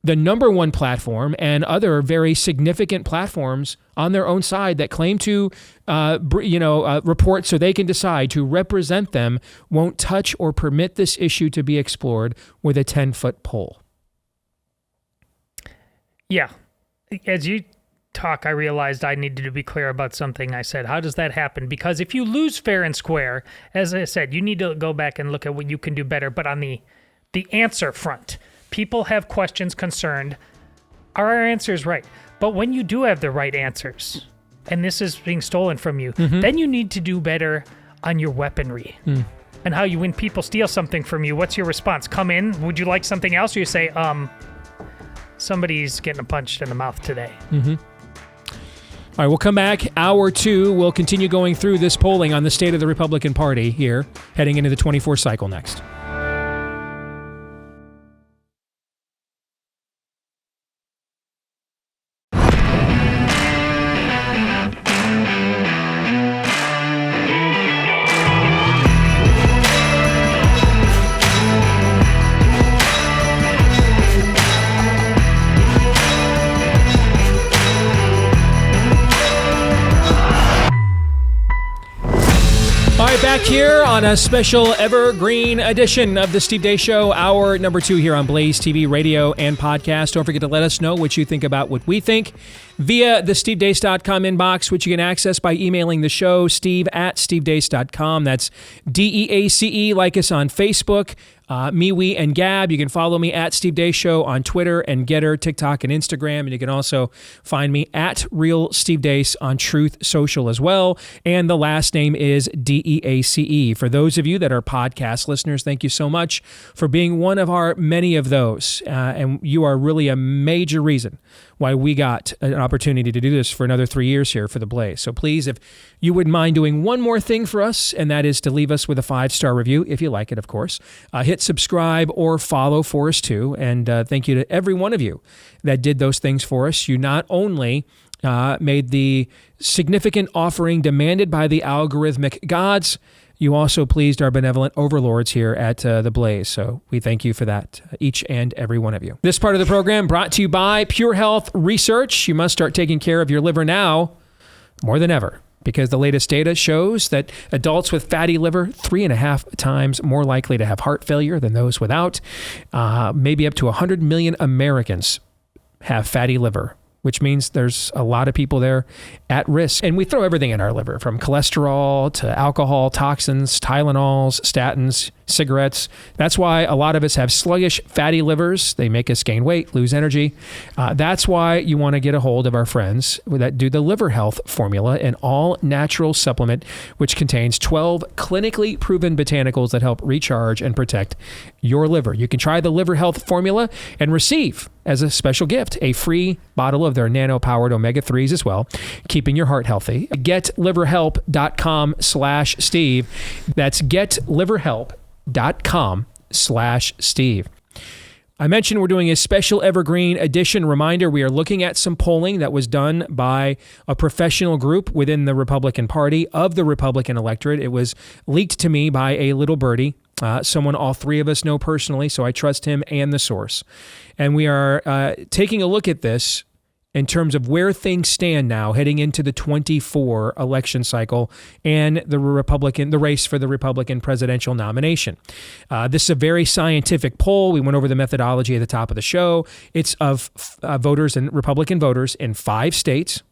the number one platform and other very significant platforms on their own side that claim to, report so they can decide to represent them won't touch or permit this issue to be explored with a 10-foot pole. Yeah. As you talk, I realized I needed to be clear about something I said. How does that happen? Because if you lose fair and square, as I said, you need to go back and look at what you can do better. But on the answer front, people have questions concerned. Are our answers right? But when you do have the right answers, and this is being stolen from you, then you need to do better on your weaponry. And how when people steal something from you, what's your response? Come in, would you like something else? Or you say, somebody's getting punched in the mouth today. All right, we'll come back. Hour 2, we'll continue going through this polling on the state of the Republican Party here, heading into the 24 cycle next. Back here on a special evergreen edition of the Steve Deace Show, hour number 2 here on Blaze TV, radio, and podcast. Don't forget to let us know what you think about what we think via the stevedeace.com inbox, which you can access by emailing the show, steve@stevedeace.com. That's DEACE. Like us on Facebook. Me, we, and Gab. You can follow me at Steve Deace Show on Twitter and Getter, TikTok, and Instagram. And you can also find me at Real Steve Deace on Truth Social as well. And the last name is DEACE. For those of you that are podcast listeners, thank you so much for being one of our many of those. And you are really a major reason why we got an opportunity to do this for another 3 years here for the Blaze. So please, if you wouldn't mind doing one more thing for us, and that is to leave us with a 5-star review, if you like it, of course. Hit subscribe or follow for us too. And thank you to every one of you that did those things for us. You not only made the significant offering demanded by the algorithmic gods, you also pleased our benevolent overlords here at The Blaze. So we thank you for that, each and every one of you. This part of the program brought to you by Pure Health Research. You must start taking care of your liver now more than ever, because the latest data shows that adults with fatty liver 3.5 times more likely to have heart failure than those without. Maybe up to 100 million Americans have fatty liver which means there's a lot of people there at risk. And we throw everything in our liver, from cholesterol to alcohol, toxins, Tylenols, statins, cigarettes. That's why a lot of us have sluggish, fatty livers. They make us gain weight, lose energy. That's why you want to get a hold of our friends that do the Liver Health Formula, an all-natural supplement which contains 12 clinically proven botanicals that help recharge and protect your liver. You can try the Liver Health Formula and receive, as a special gift, a free bottle of their nano-powered omega-3s as well, keeping your heart healthy. GetLiverHelp.com/Steve. That's GetLiverHelp.com/Steve. I mentioned we're doing a special evergreen edition reminder. We are looking at some polling that was done by a professional group within the Republican Party of the Republican electorate. It was leaked to me by a little birdie, someone all three of us know personally, so I trust him and the source. And we are taking a look at this in terms of where things stand now heading into the 24 election cycle and the race for the Republican presidential nomination. This is a very scientific poll. We went over the methodology at the top of the show. It's of voters and Republican voters in 5 states,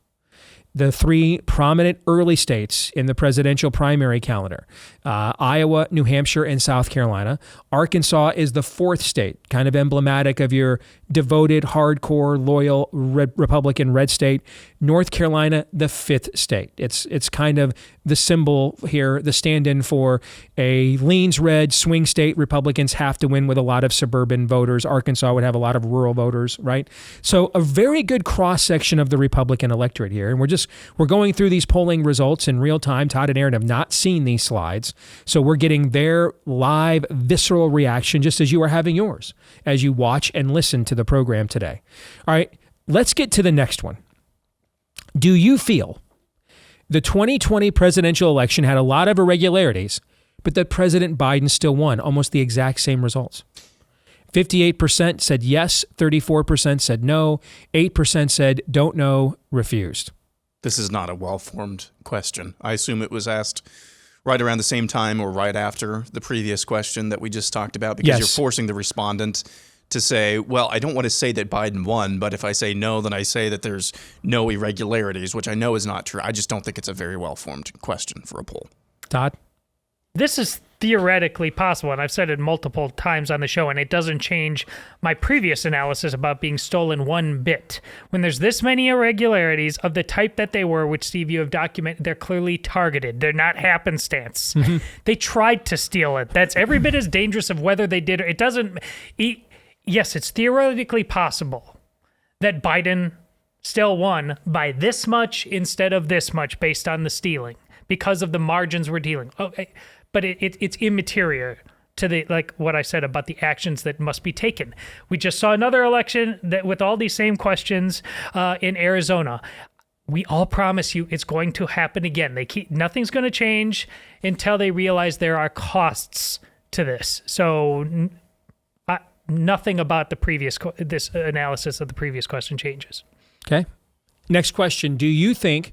the 3 prominent early states in the presidential primary calendar, Iowa, New Hampshire, and South Carolina. Arkansas is the 4th state, kind of emblematic of your devoted, hardcore, loyal Republican red state. North Carolina, the 5th state. It's kind of the symbol here, the stand-in for a leans red swing state. Republicans have to win with a lot of suburban voters. Arkansas would have a lot of rural voters, right? So a very good cross-section of the Republican electorate here. And we're going through these polling results in real time. Todd and Aaron have not seen these slides. So we're getting their live, visceral reaction, just as you are having yours, as you watch and listen to the program today. All right, let's get to the next one. Do you feel the 2020 presidential election had a lot of irregularities, but that President Biden still won almost the exact same results? 58% said yes, 34% said no, 8% said don't know, refused. This is not a well-formed question. I assume it was asked right around the same time or right after the previous question that we just talked about, because you're forcing the respondent to say, well, I don't want to say that Biden won, but if I say no, then I say that there's no irregularities, which I know is not true. I just don't think it's a very well-formed question for a poll. Todd? This is theoretically possible, and I've said it multiple times on the show, and it doesn't change my previous analysis about being stolen one bit. When there's this many irregularities of the type that they were, which, Steve, you have documented, they're clearly targeted. They're not happenstance. Mm-hmm. They tried to steal it. That's every bit as dangerous of whether they did or it doesn't. Yes, it's theoretically possible that Biden still won by this much instead of this much based on the stealing because of the margins we're dealing. Okay. But it's immaterial to the, like what I said about the actions that must be taken. We just saw another election that with all these same questions in Arizona. We all promise you it's going to happen again. Nothing's going to change until they realize there are costs to this. So nothing about this analysis of the previous question changes. Okay. Next question. Do you think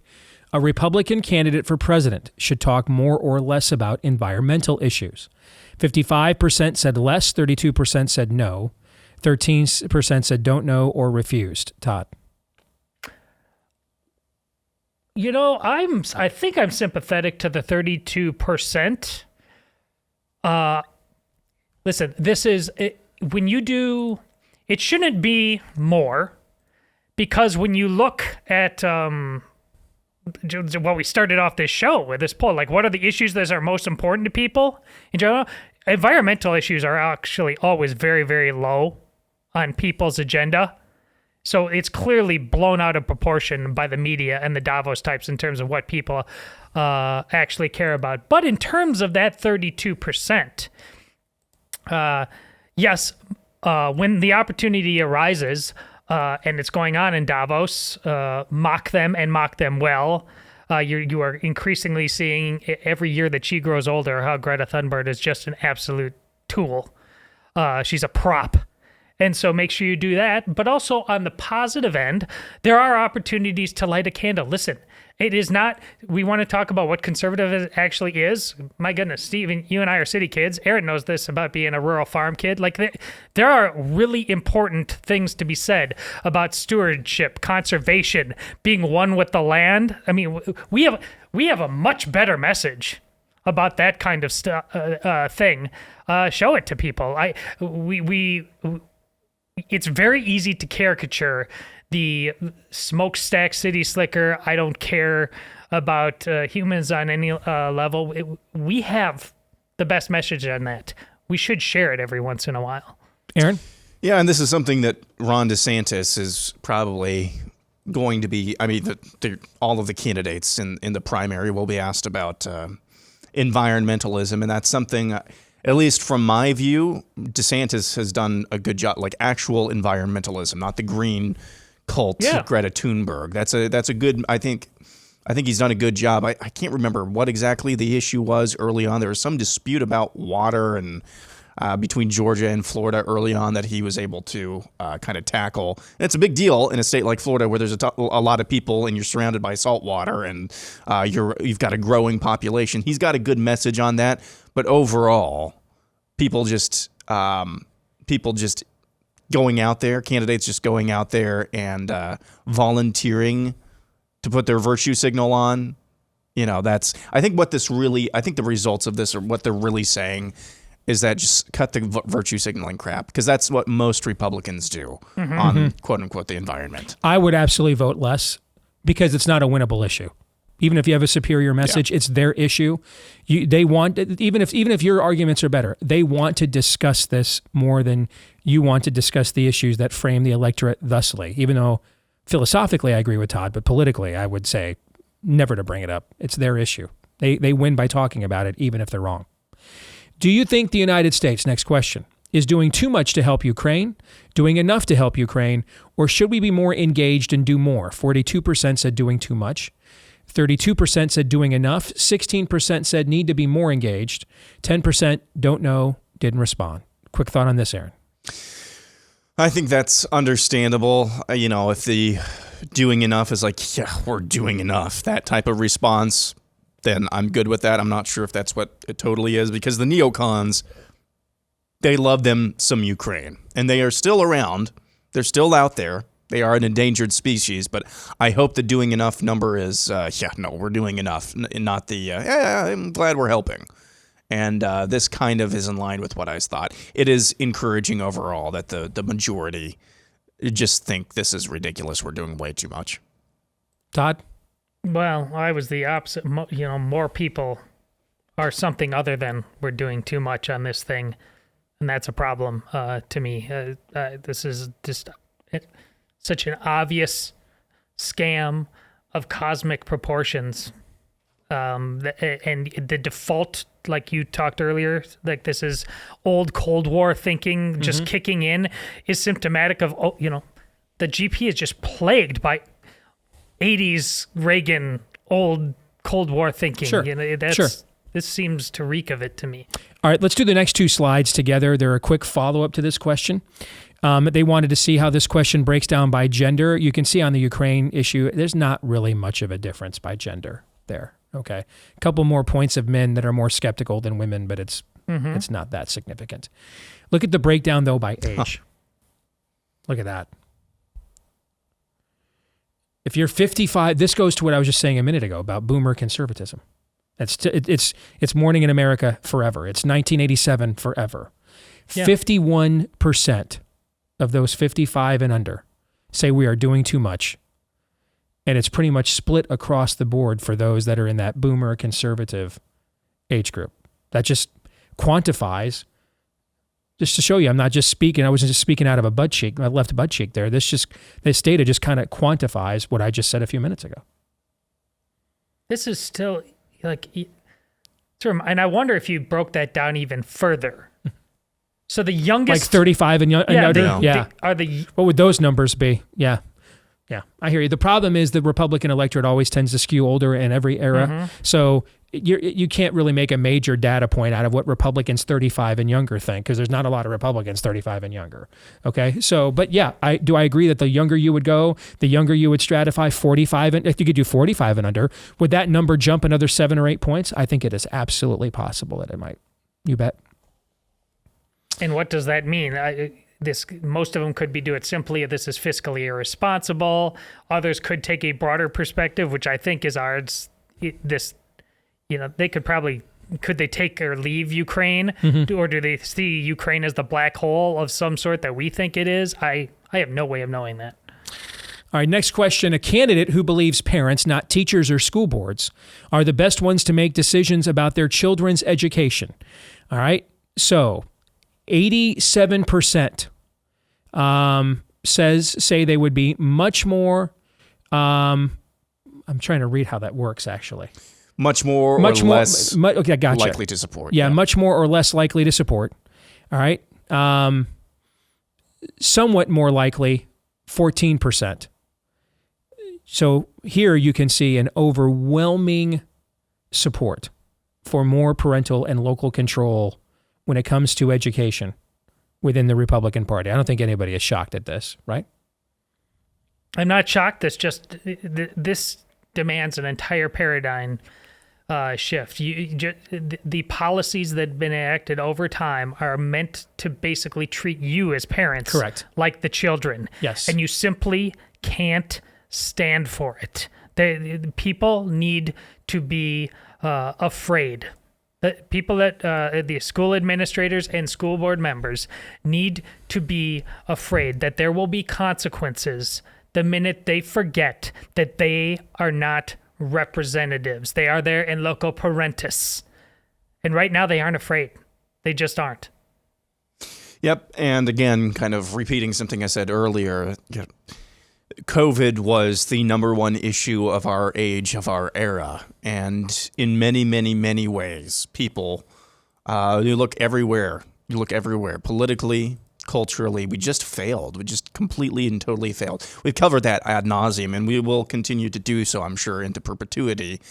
a Republican candidate for president should talk more or less about environmental issues? 55% said less, 32% said no, 13% said don't know or refused. Todd? You know, I think I'm sympathetic to the 32%. Listen, this is when you do. It shouldn't be more, because when you look at we started off this show with this poll, like what are the issues that are most important to people in general? Environmental issues are actually always very, very low on people's agenda. So it's clearly blown out of proportion by the media and the Davos types in terms of what people actually care about. But in terms of that 32%, yes, when the opportunity arises, and it's going on in Davos, mock them and mock them well. You are increasingly seeing every year that she grows older how Greta Thunberg is just an absolute tool. She's a prop. And so make sure you do that. But also on the positive end, there are opportunities to light a candle. Listen, It is not. We want to talk about what conservative actually is. My goodness, Steve, you and I are city kids. Aaron knows this about being a rural farm kid. Like, there are really important things to be said about stewardship, conservation, being one with the land. I mean, we have a much better message about that kind of thing. Show it to people. It's very easy to caricature the smokestack city slicker. I don't care about humans on any level. We have the best message on that. We should share it every once in a while. Aaron? Yeah, and this is something that Ron DeSantis is probably going to be. I mean, all of the candidates in the primary will be asked about environmentalism, and that's something. At least from my view, DeSantis has done a good job, like actual environmentalism, not the green cult, Greta Thunberg. That's a good. I think he's done a good job. I can't remember what exactly the issue was early on. There was some dispute about water and between Georgia and Florida early on that he was able to kind of tackle. And it's a big deal in a state like Florida where there's a lot of people and you're surrounded by salt water and you've got a growing population. He's got a good message on that, but overall, people just going out there, candidates just going out there and volunteering to put their virtue signal on. You know, I think the results of this are what they're really saying is that just cut the virtue signaling crap, because that's what most Republicans do on quote unquote the environment. I would absolutely vote less because it's not a winnable issue. Even if you have a superior message, it's their issue. They want, even if your arguments are better, they want to discuss this more than you want to discuss the issues that frame the electorate thusly. Even though philosophically I agree with Todd, but politically I would say never to bring it up. It's their issue. They win by talking about it, even if they're wrong. Do you think the United States, next question, is doing too much to help Ukraine, doing enough to help Ukraine, or should we be more engaged and do more? 42% said doing too much. 32% said doing enough. 16% said need to be more engaged. 10% don't know, didn't respond. Quick thought on this, Aaron. I think that's understandable. You know, if the doing enough is like, yeah, we're doing enough, that type of response, then I'm good with that. I'm not sure if that's what it totally is, because the neocons, they love them some Ukraine, and they are still around. They're still out there. They are an endangered species, but I hope the doing enough number is, we're doing enough, not the, I'm glad we're helping. And this kind of is in line with what I thought. It is encouraging overall that the majority just think this is ridiculous. We're doing way too much. Todd? Well, I was the opposite. More people are something other than we're doing too much on this thing, and that's a problem to me. This is just such an obvious scam of cosmic proportions, and the default, like you talked earlier, like this is old Cold War thinking just kicking in, is symptomatic of the GP is just plagued by 80s Reagan, old Cold War thinking. Sure. This seems to reek of it to me. All right, let's do the next two slides together. They're a quick follow-up to this question. They wanted to see how this question breaks down by gender. You can see on the Ukraine issue, there's not really much of a difference by gender there. Okay. A couple more points of men that are more skeptical than women, but it's not that significant. Look at the breakdown, though, by age. Look at that. If you're 55, this goes to what I was just saying a minute ago about boomer conservatism. It's Morning in America forever. It's 1987 forever. Yeah. 51% of those 55 and under say we are doing too much. And it's pretty much split across the board for those that are in that boomer conservative age group. That just quantifies, just to show you, I'm not just speaking, I wasn't just speaking out of a butt cheek, my left butt cheek there. This data just kind of quantifies what I just said a few minutes ago. This is still and I wonder if you broke that down even further. So the youngest, like 35 and younger, what would those numbers be? Yeah. Yeah, I hear you. The problem is the Republican electorate always tends to skew older in every era. So you can't really make a major data point out of what Republicans 35 and younger think, because there's not a lot of Republicans 35 and younger. Okay, so but yeah, I agree that the younger you would go, the younger you would stratify. 45, and if you could do 45 and under, would that number jump another 7 or 8 points? I think it is absolutely possible that it might. You bet. And what does that mean? Most of them could do it simply. This is fiscally irresponsible. Others could take a broader perspective, which I think is ours. They could they take or leave Ukraine, or do they see Ukraine as the black hole of some sort that we think it is? I have no way of knowing that. All right, next question. A candidate who believes parents, not teachers or school boards, are the best ones to make decisions about their children's education. All right, so 87% say they would be much more. I'm trying to read how that works, actually. Much more or less okay, gotcha. likely to support. Yeah, much more or less likely to support. All right. Somewhat more likely, 14%. So here you can see an overwhelming support for more parental and local control when it comes to education within the Republican Party. I don't think anybody is shocked at this, right? I'm not shocked. This demands an entire paradigm shift. The policies that have been enacted over time are meant to basically treat you as parents, correct, like the children. Yes. And you simply can't stand for it. The people need to be afraid. The people the school administrators and school board members need to be afraid that there will be consequences the minute they forget that they are not representatives. They are there in loco parentis. And right now they aren't afraid. They just aren't. Yep. And again, kind of repeating something I said earlier, COVID was the number one issue of our age, of our era. And in many, many, many ways, people, you look everywhere, politically, culturally, we just failed. We just completely and totally failed. We've covered that ad nauseum, and we will continue to do so, I'm sure, into perpetuity.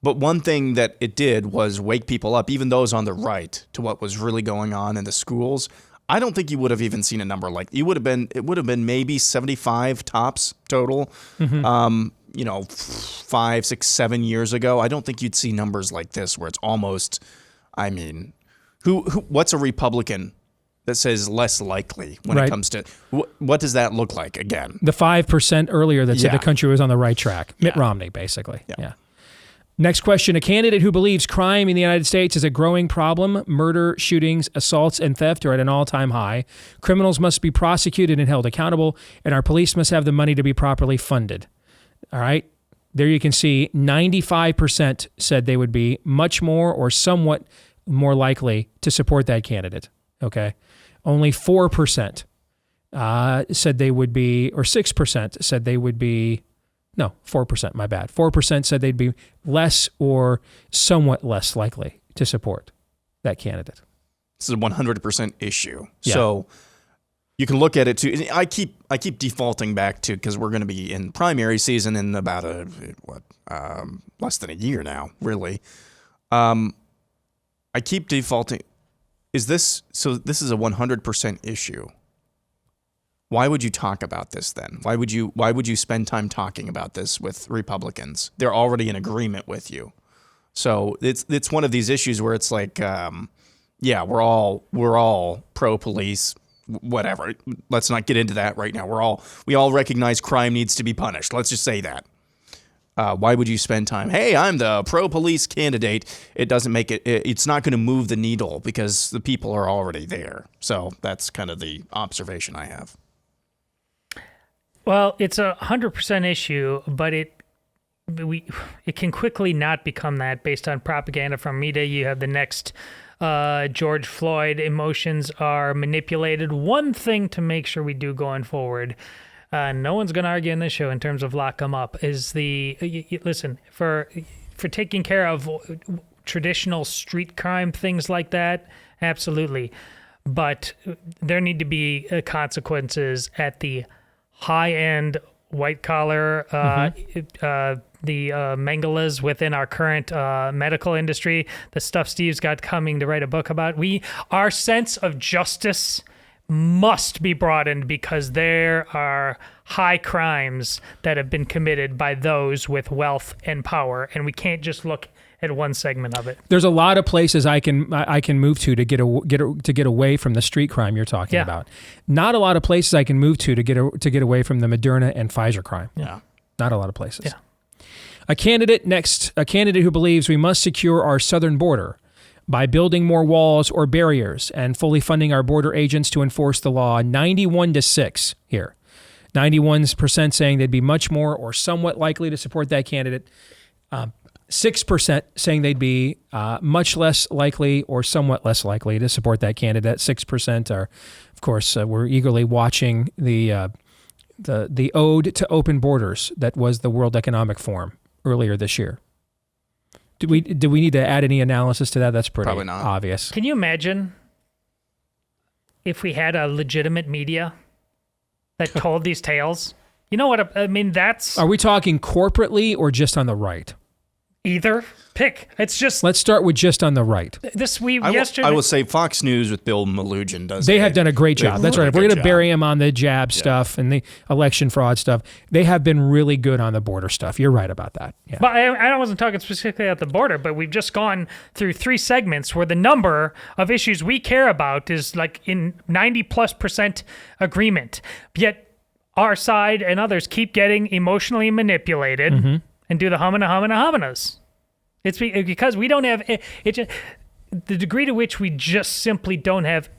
But one thing that it did was wake people up, even those on the right, to what was really going on in the schools. I don't think you would have even seen a number like it would have been maybe 75 tops total. 5, 6, 7 years ago. I don't think you'd see numbers like this where it's almost. I mean, what's a Republican that says less likely when it comes to what does that look like again? The 5% earlier that said the country was on the right track. Mitt Romney, basically. Yeah. Next question. A candidate who believes crime in the United States is a growing problem. Murder, shootings, assaults, and theft are at an all-time high. Criminals must be prosecuted and held accountable, and our police must have the money to be properly funded. All right? There you can see 95% said they would be much more or somewhat more likely to support that candidate. Okay? Only 4% said they would be, or 6% said they would be. No, 4%, my bad. 4% said they'd be less or somewhat less likely to support that candidate. This is a 100% issue. Yeah. So you can look at it too. I keep defaulting back to, because we're going to be in primary season in about less than a year now, really. I keep defaulting. This is a 100% issue. Why would you talk about this then? Why would you spend time talking about this with Republicans? They're already in agreement with you. So it's one of these issues where it's like, we're all pro police, whatever. Let's not get into that right now. We all recognize crime needs to be punished. Let's just say that. Why would you spend time? Hey, I'm the pro police candidate. It doesn't make it. It's not going to move the needle because the people are already there. So that's kind of the observation I have. Well, it's a 100% issue, but it can quickly not become that based on propaganda from media. You have the next George Floyd. Emotions are manipulated. One thing to make sure we do going forward, no one's going to argue in this show in terms of lock them up, is listen, for taking care of traditional street crime, things like that, absolutely. But there need to be consequences at the high end white collar, the mangalas within our current medical industry, the stuff Steve's got coming to write a book about. Our sense of justice must be broadened because there are high crimes that have been committed by those with wealth and power, and we can't just look at one segment of it. There's a lot of places I can move to get away from the street crime you're talking about. Not a lot of places I can move to get away from the Moderna and Pfizer crime. Yeah. Not a lot of places. Yeah. A candidate who believes we must secure our southern border by building more walls or barriers and fully funding our border agents to enforce the law. 91-6 here. 91% saying they'd be much more or somewhat likely to support that candidate. 6% saying they'd be much less likely or somewhat less likely to support that candidate. 6% are, of course, we're eagerly watching the ode to open borders that was the World Economic Forum earlier this year. Do we need to add any analysis to that? That's pretty Probably not. obvious. Can you imagine if we had a legitimate media that told these tales? You know what I mean? Are we talking corporately or just on the right? Either. Pick. It's just. Let's start with just on the right. Yesterday. I will say Fox News with Bill Malugin does. They have done a great job. That's right. If we're going to bury him on the jab stuff and the election fraud stuff, they have been really good on the border stuff. You're right about that. Yeah. But I wasn't talking specifically at the border, but we've just gone through 3 segments where the number of issues we care about is like in 90+% agreement. Yet our side and others keep getting emotionally manipulated and do the hominas. It's because we don't have the degree to which we just simply don't have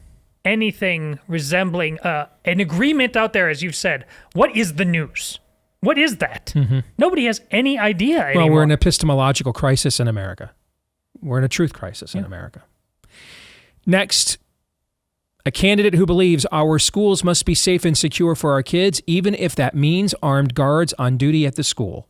anything resembling an agreement out there, as you've said. What is the news? What is that? Nobody has any idea anymore. Well, we're in an epistemological crisis in America. We're in a truth crisis in America. Next, a candidate who believes our schools must be safe and secure for our kids, even if that means armed guards on duty at the school.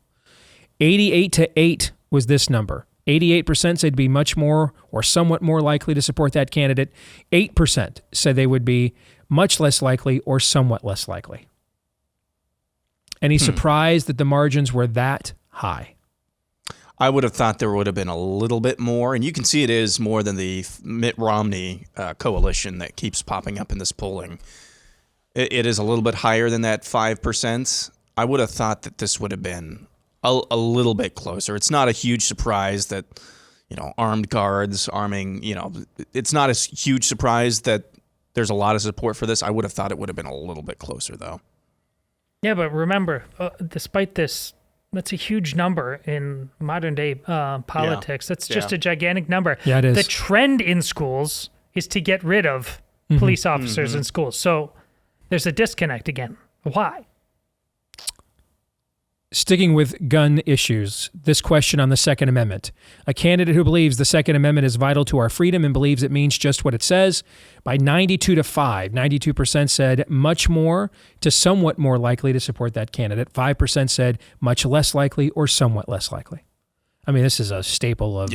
88-8 was this number. 88% said be much more or somewhat more likely to support that candidate. 8% said they would be much less likely or somewhat less likely. Any surprise that the margins were that high? I would have thought there would have been a little bit more, and you can see it is more than the Mitt Romney coalition that keeps popping up in this polling. It is a little bit higher than that 5%. I would have thought that this would have been a little bit closer. It's not a huge surprise that, armed guards, arming, it's not a huge surprise that there's a lot of support for this. I would have thought it would have been a little bit closer, though. Yeah, but remember, despite this, that's a huge number in modern day politics. That's just a gigantic number. Yeah, it is. The trend in schools is to get rid of police officers in schools. So there's a disconnect again. Why? Sticking with gun issues, this question on the Second Amendment. A candidate who believes the Second Amendment is vital to our freedom and believes it means just what it says, by 92-5, 92% said much more to somewhat more likely to support that candidate. 5% said much less likely or somewhat less likely. I mean, this is a staple of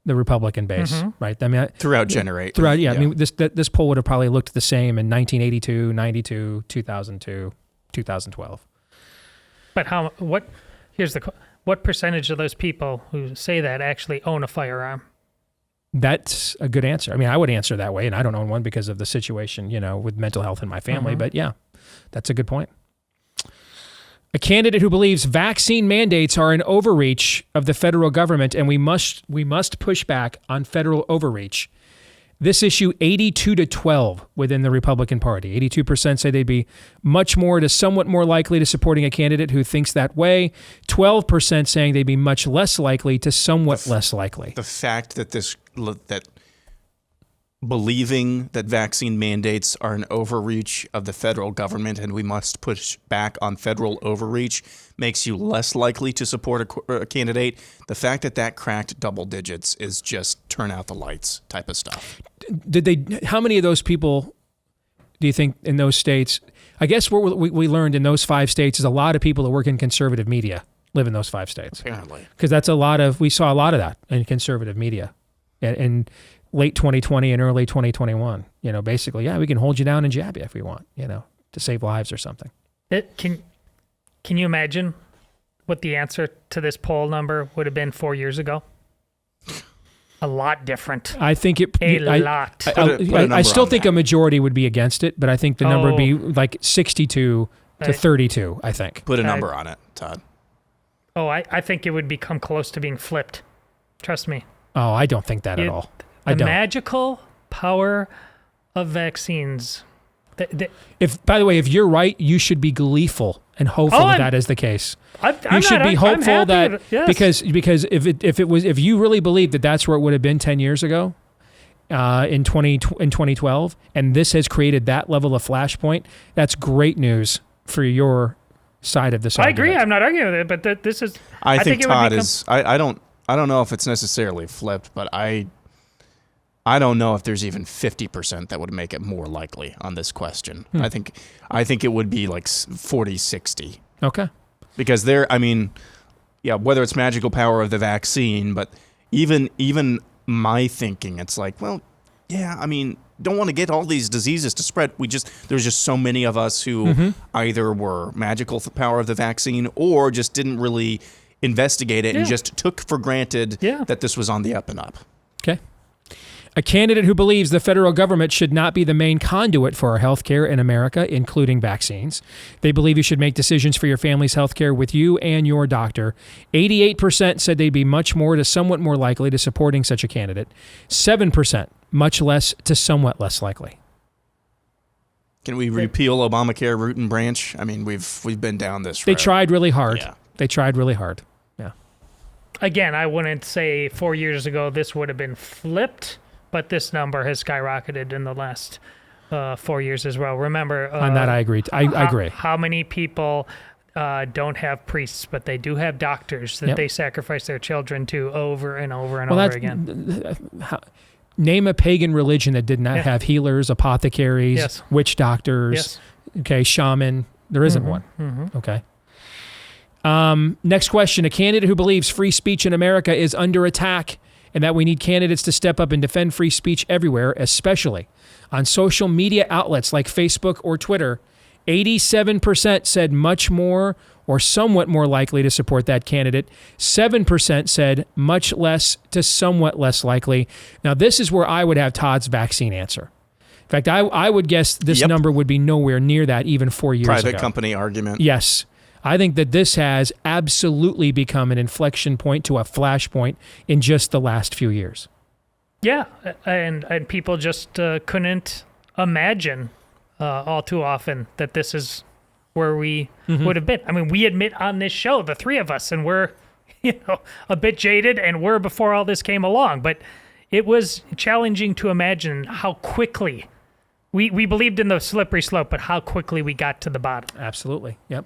the Republican base, right? I mean, throughout, I mean, this poll would have probably looked the same in 1982, 92, 2002, 2012. But what percentage of those people who say that actually own a firearm? That's a good answer. I mean, I would answer that way, and I don't own one because of the situation, with mental health in my family. But yeah, that's a good point. A candidate who believes vaccine mandates are an overreach of the federal government, and we must push back on federal overreach. This issue 82-12 within the Republican Party. 82% say they'd be much more to somewhat more likely to supporting a candidate who thinks that way. 12% saying they'd be much less likely to somewhat less likely. The fact that that believing that vaccine mandates are an overreach of the federal government and we must push back on federal overreach makes you less likely to support a candidate. The fact that cracked double digits is just turn out the lights type of stuff. How many of those people do you think in those states? I guess what we learned in those 5 states is a lot of people that work in conservative media live in those 5 states. Apparently. Because we saw a lot of that in conservative media in late 2020 and early 2021. Basically, we can hold you down and jab you if we want, to save lives or something. Can you imagine what the answer to this poll number would have been 4 years ago? A lot different. I think it a lot. I still think a majority would be against it, but I think the number would be like 62 to 32. I think. Put a number on it, Todd. Oh, I think it would become close to being flipped. Trust me. Oh, I don't think that at all. I The don't. magical power of vaccines. By the way, if you're right, you should be gleeful and hopeful that is the case. You should be hopeful that because if you really believe that that's where it would have been 10 years ago, in 2012, and this has created that level of flashpoint, that's great news for your side of this argument. I agree. I'm not arguing with it, but this is. I think Todd is. I don't know if it's necessarily flipped, but I don't know if there's even 50% that would make it more likely on this question. I think it would be like 40-60. Okay. Because whether it's magical power of the vaccine, but even my thinking, it's like, well, yeah, don't want to get all these diseases to spread. There's just so many of us who either were magical power of the vaccine or just didn't really investigate it and just took for granted that this was on the up and up. Okay. A candidate who believes the federal government should not be the main conduit for our health care in America, including vaccines. They believe you should make decisions for your family's health care with you and your doctor. 88% said they'd be much more to somewhat more likely to supporting such a candidate. 7%, much less to somewhat less likely. Can we repeal Obamacare root and branch? We've been down this road. They tried really hard. Yeah. They tried really hard. Yeah. Again, I wouldn't say 4 years ago this would have been flipped, but this number has skyrocketed in the last 4 years as well. Remember, on that I agree. I agree. How many people don't have priests, but they do have doctors that they sacrifice their children to over and over and over again? Name a pagan religion that did not have healers, apothecaries, witch doctors, shaman. There isn't one. Okay. Next question. A candidate who believes free speech in America is under attack and that we need candidates to step up and defend free speech everywhere, especially on social media outlets like Facebook or Twitter. 87% said much more or somewhat more likely to support that candidate. 7% said much less to somewhat less likely. Now, this is where I would have Todd's vaccine answer. In fact, I would guess this number would be nowhere near that even 4 years ago. Private company argument. Yes. I think that this has absolutely become an inflection point to a flashpoint in just the last few years. Yeah, and people just couldn't imagine all too often that this is where we would have been. We admit on this show, the three of us, and we're a bit jaded and were before all this came along, but it was challenging to imagine how quickly we believed in the slippery slope, but how quickly we got to the bottom. Absolutely. Yep.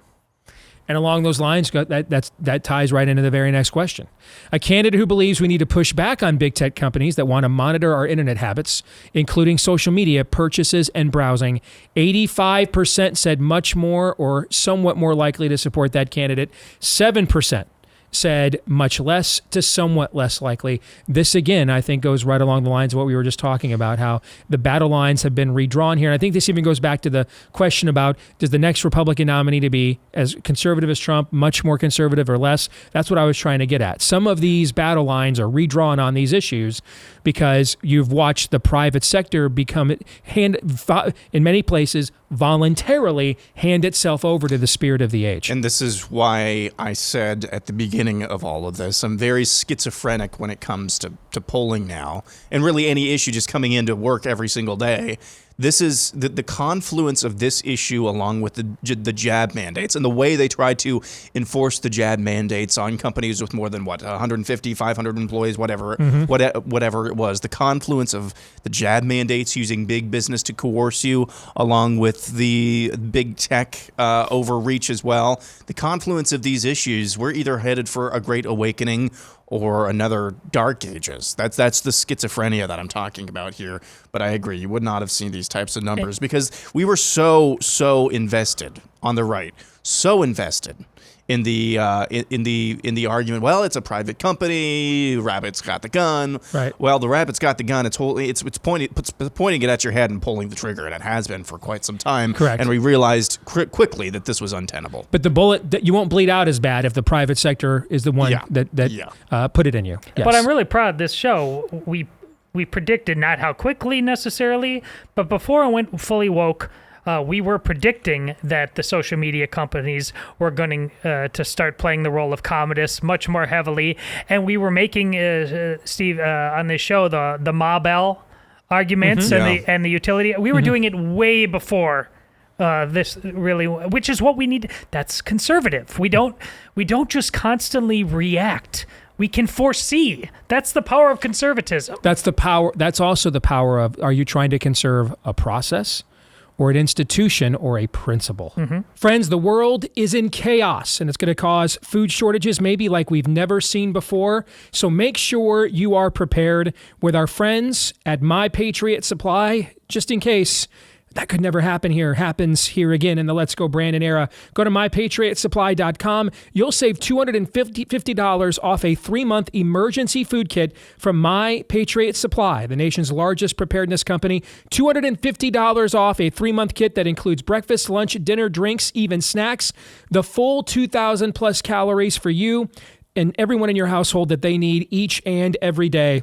And along those lines, that ties right into the very next question. A candidate who believes we need to push back on big tech companies that want to monitor our internet habits, including social media purchases and browsing. 85% said much more or somewhat more likely to support that candidate. 7% said much less to somewhat less likely. This, again, I think goes right along the lines of what we were just talking about, how the battle lines have been redrawn here. And I think this even goes back to the question about, does the next Republican nominee to be as conservative as Trump, much more conservative or less? That's what I was trying to get at. Some of these battle lines are redrawn on these issues because you've watched the private sector become, in many places, voluntarily hand itself over to the spirit of the age. And this is why I said at the beginning of all of this, I'm very schizophrenic when it comes to polling now, and really any issue just coming into work every single day. This is the confluence of this issue along with the jab mandates and the way they try to enforce the jab mandates on companies with more than 150, 500 employees, whatever it was. The confluence of the jab mandates using big business to coerce you, along with the big tech overreach as well. The confluence of these issues, we're either headed for a great awakening or another dark ages. That's the schizophrenia that I'm talking about here. But I agree, you would not have seen these types of numbers because we were so invested on the right, so invested in the argument. Well, it's a private company. Rabbit's got the gun. Right. Well, the rabbit's got the gun. It's pointing it at your head and pulling the trigger, and it has been for quite some time. Correct. And we realized quickly that this was untenable. But the bullet that you won't bleed out as bad if the private sector is the one that put it in you. Yes. But I'm really proud of this show. We predicted not how quickly necessarily, but before I went fully woke, we were predicting that the social media companies were going to start playing the role of communists much more heavily, and we were making Steve on this show the Ma Bell arguments and the utility. We were doing it way before this really, which is what we need. That's conservative. We don't just constantly react. We can foresee. That's the power of conservatism. That's the power. That's also the power of, are you trying to conserve a process or an institution or a principle? Friends, the world is in chaos, and it's going to cause food shortages maybe like we've never seen before. So make sure you are prepared with our friends at My Patriot Supply, just in case. That could never happen here. Happens here again in the Let's Go Brandon era. Go to mypatriotsupply.com. You'll save $250 off a 3-month emergency food kit from My Patriot Supply, the nation's largest preparedness company. $250 off a 3-month kit that includes breakfast, lunch, dinner, drinks, even snacks. The full 2,000 plus calories for you and everyone in your household that they need each and every day.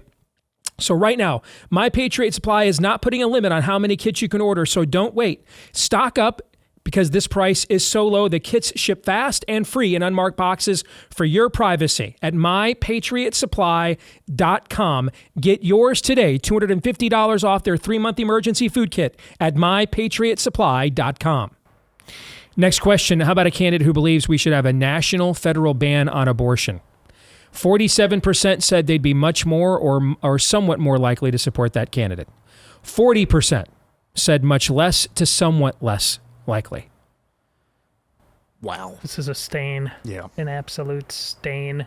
So right now, My Patriot Supply is not putting a limit on how many kits you can order, so don't wait. Stock up because this price is so low. The kits ship fast and free in unmarked boxes for your privacy at mypatriotsupply.com. Get yours today, $250 off their 3-month emergency food kit at mypatriotsupply.com. Next question, how about a candidate who believes we should have a national federal ban on abortion? 47% said they'd be much more or somewhat more likely to support that candidate. 40% said much less to somewhat less likely. Wow. This is a stain. Yeah. An absolute stain.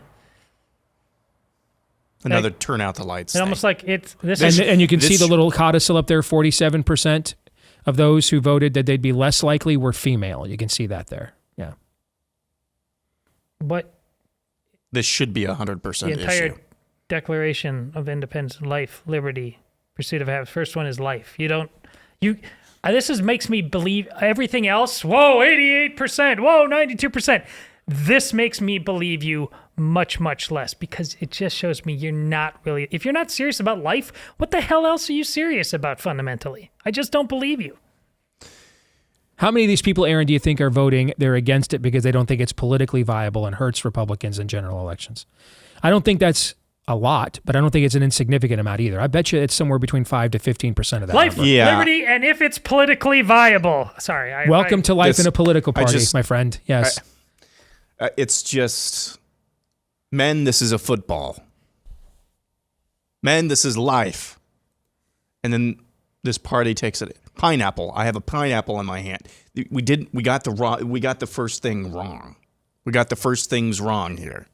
Another turn out the lights. It's almost like it's this. And you can see the little codicil up there. 47% of those who voted that they'd be less likely were female. You can see that there. Yeah. But this should be 100% the entire issue. Declaration of Independence, life, liberty, pursuit of happiness. First one is life. This makes me believe everything else. Whoa, 88%. Whoa, 92%. This makes me believe you much, much less because it just shows me you're not really. If you're not serious about life, what the hell else are you serious about fundamentally? I just don't believe you. How many of these people, Aaron, do you think are voting they're against it because they don't think it's politically viable and hurts Republicans in general elections? I don't think that's a lot, but I don't think it's an insignificant amount either. I bet you it's somewhere between 5 to 15% of that life, number. liberty, and if it's politically viable. Sorry. Welcome to life in a political party, my friend. Yes. It's just, men, this is a football. Men, this is life. And then this party takes it. Pineapple. I have a pineapple in my hand. We got the first thing wrong. We got the first things wrong here.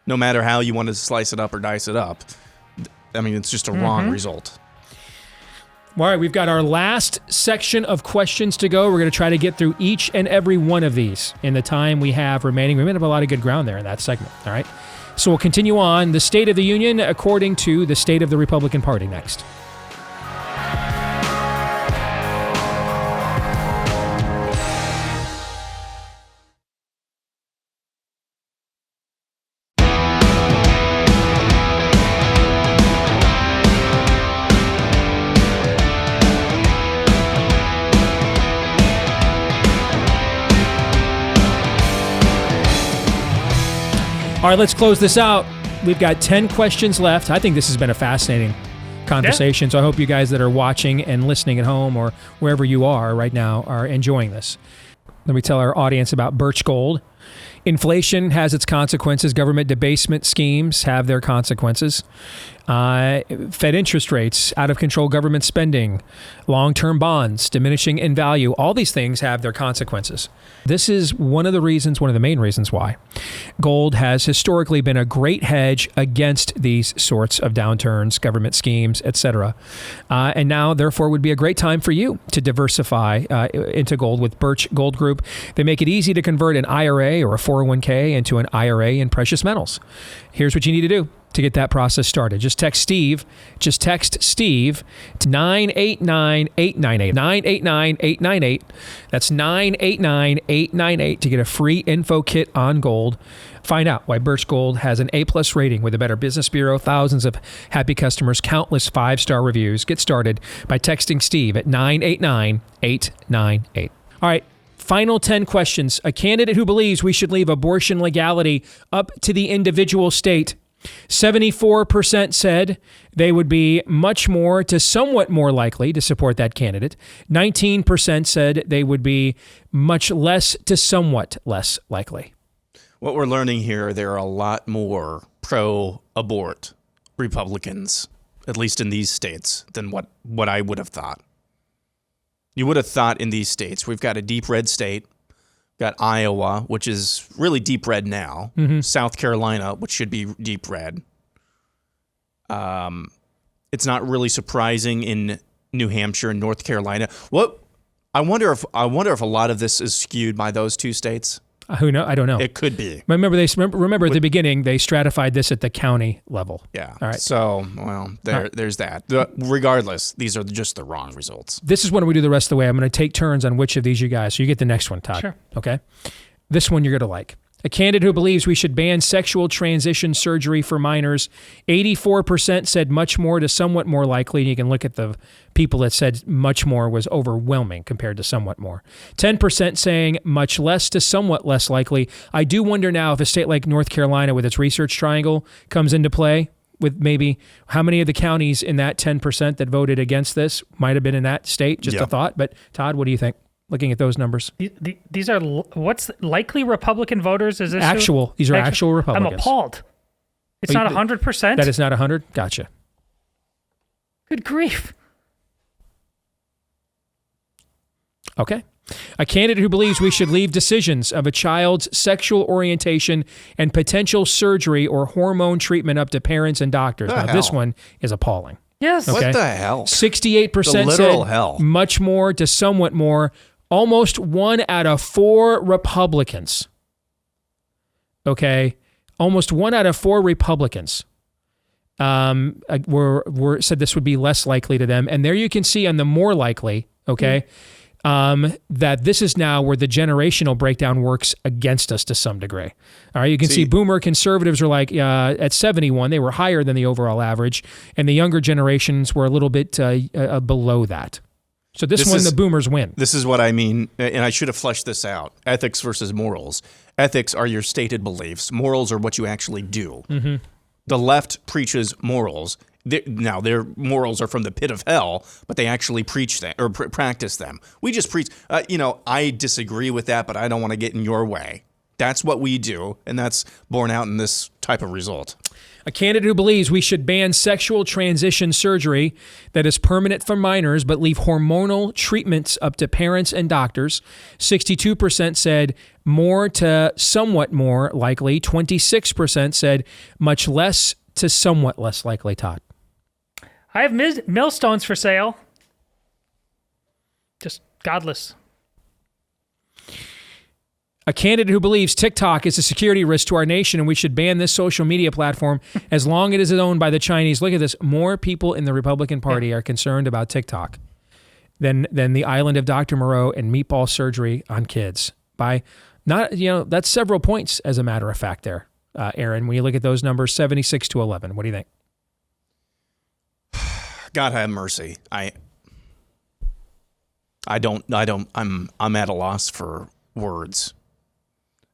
No matter how you want to slice it up or dice it up. I mean, it's just a wrong result. All right, we've got our last section of questions to go. We're going to try to get through each and every one of these in the time we have remaining. We might have a lot of good ground there in that segment. All right. So we'll continue on the State of the Union according to the State of the Republican Party next. All right, let's close this out. We've got 10 questions left. I think this has been a fascinating conversation, so I hope you guys that are watching and listening at home or wherever you are right now are enjoying this. Let me tell our audience about Birch Gold. Inflation has its consequences. Government debasement schemes have their consequences. Fed interest rates, out of control government spending, long-term bonds diminishing in value. All these things have their consequences. This is one of the main reasons why gold has historically been a great hedge against these sorts of downturns, government schemes, etc. And now, therefore, would be a great time for you to diversify into gold with Birch Gold Group. They make it easy to convert an IRA or a 401k into an IRA in precious metals. Here's what you need to do to get that process started. Just text Steve to 989-898. 989-898. That's 989-898 to get a free info kit on gold. Find out why Birch Gold has an A+ rating with the Better Business Bureau, thousands of happy customers, countless 5-star reviews. Get started by texting Steve at 989-898. All right. Final 10 questions. A candidate who believes we should leave abortion legality up to the individual state. 74% said they would be much more to somewhat more likely to support that candidate. 19% said they would be much less to somewhat less likely. What we're learning here, there are a lot more pro-abort Republicans, at least in these states, than what I would have thought. You would have thought in these states, we've got a deep red state, got Iowa, which is really deep red now, South Carolina, which should be deep red. It's not really surprising in New Hampshire and North Carolina. I wonder if a lot of this is skewed by those two states. Who know? I don't know. It could be. Remember at the beginning, they stratified this at the county level. Yeah. All right. So, there's that. Regardless, these are just the wrong results. This is what we do the rest of the way. I'm going to take turns on which of these you guys. So you get the next one, Todd. Sure. Okay. This one you're going to like. A candidate who believes we should ban sexual transition surgery for minors. 84% said much more to somewhat more likely. You can look at the people that said much more was overwhelming compared to somewhat more. 10% saying much less to somewhat less likely. I do wonder now if a state like North Carolina with its research triangle comes into play with maybe how many of the counties in that 10% that voted against this might have been in that state. Just a thought. But Todd, what do you think? Looking at those numbers. These are what's likely Republican voters? Is this actual? These are actual Republicans. I'm appalled. It's not 100%. That is not 100. Gotcha. Good grief. Okay. A candidate who believes we should leave decisions of a child's sexual orientation and potential surgery or hormone treatment up to parents and doctors. Now, this one is appalling. Yes. Okay. What the hell? 68% literal said hell. much more to somewhat more. Almost 1 out of 4 Republicans. Okay. Almost 1 out of 4 Republicans were said this would be less likely to them. And there you can see on the more likely, okay, that this is now where the generational breakdown works against us to some degree. All right, you can see boomer conservatives are like at 71, they were higher than the overall average, and the younger generations were a little bit below that. So this one, the boomers win. This is what I mean, and I should have fleshed this out. Ethics versus morals. Ethics are your stated beliefs. Morals are what you actually do. Mm-hmm. The left preaches morals. Now, their morals are from the pit of hell, but they actually preach them or practice them. We just preach. I disagree with that, but I don't want to get in your way. That's what we do, and that's borne out in this type of result. A candidate who believes we should ban sexual transition surgery that is permanent for minors but leave hormonal treatments up to parents and doctors. 62% said more to somewhat more likely. 26% said much less to somewhat less likely, Todd. I have millstones for sale. Just godless. A candidate who believes TikTok is a security risk to our nation and we should ban this social media platform as long as it is owned by the Chinese. Look at this. More people in the Republican Party are concerned about TikTok than the island of Dr. Moreau and meatball surgery on kids. That's several points, as a matter of fact there, Aaron. When you look at those numbers, 76 to 11. What do you think? God have mercy. I'm at a loss for words.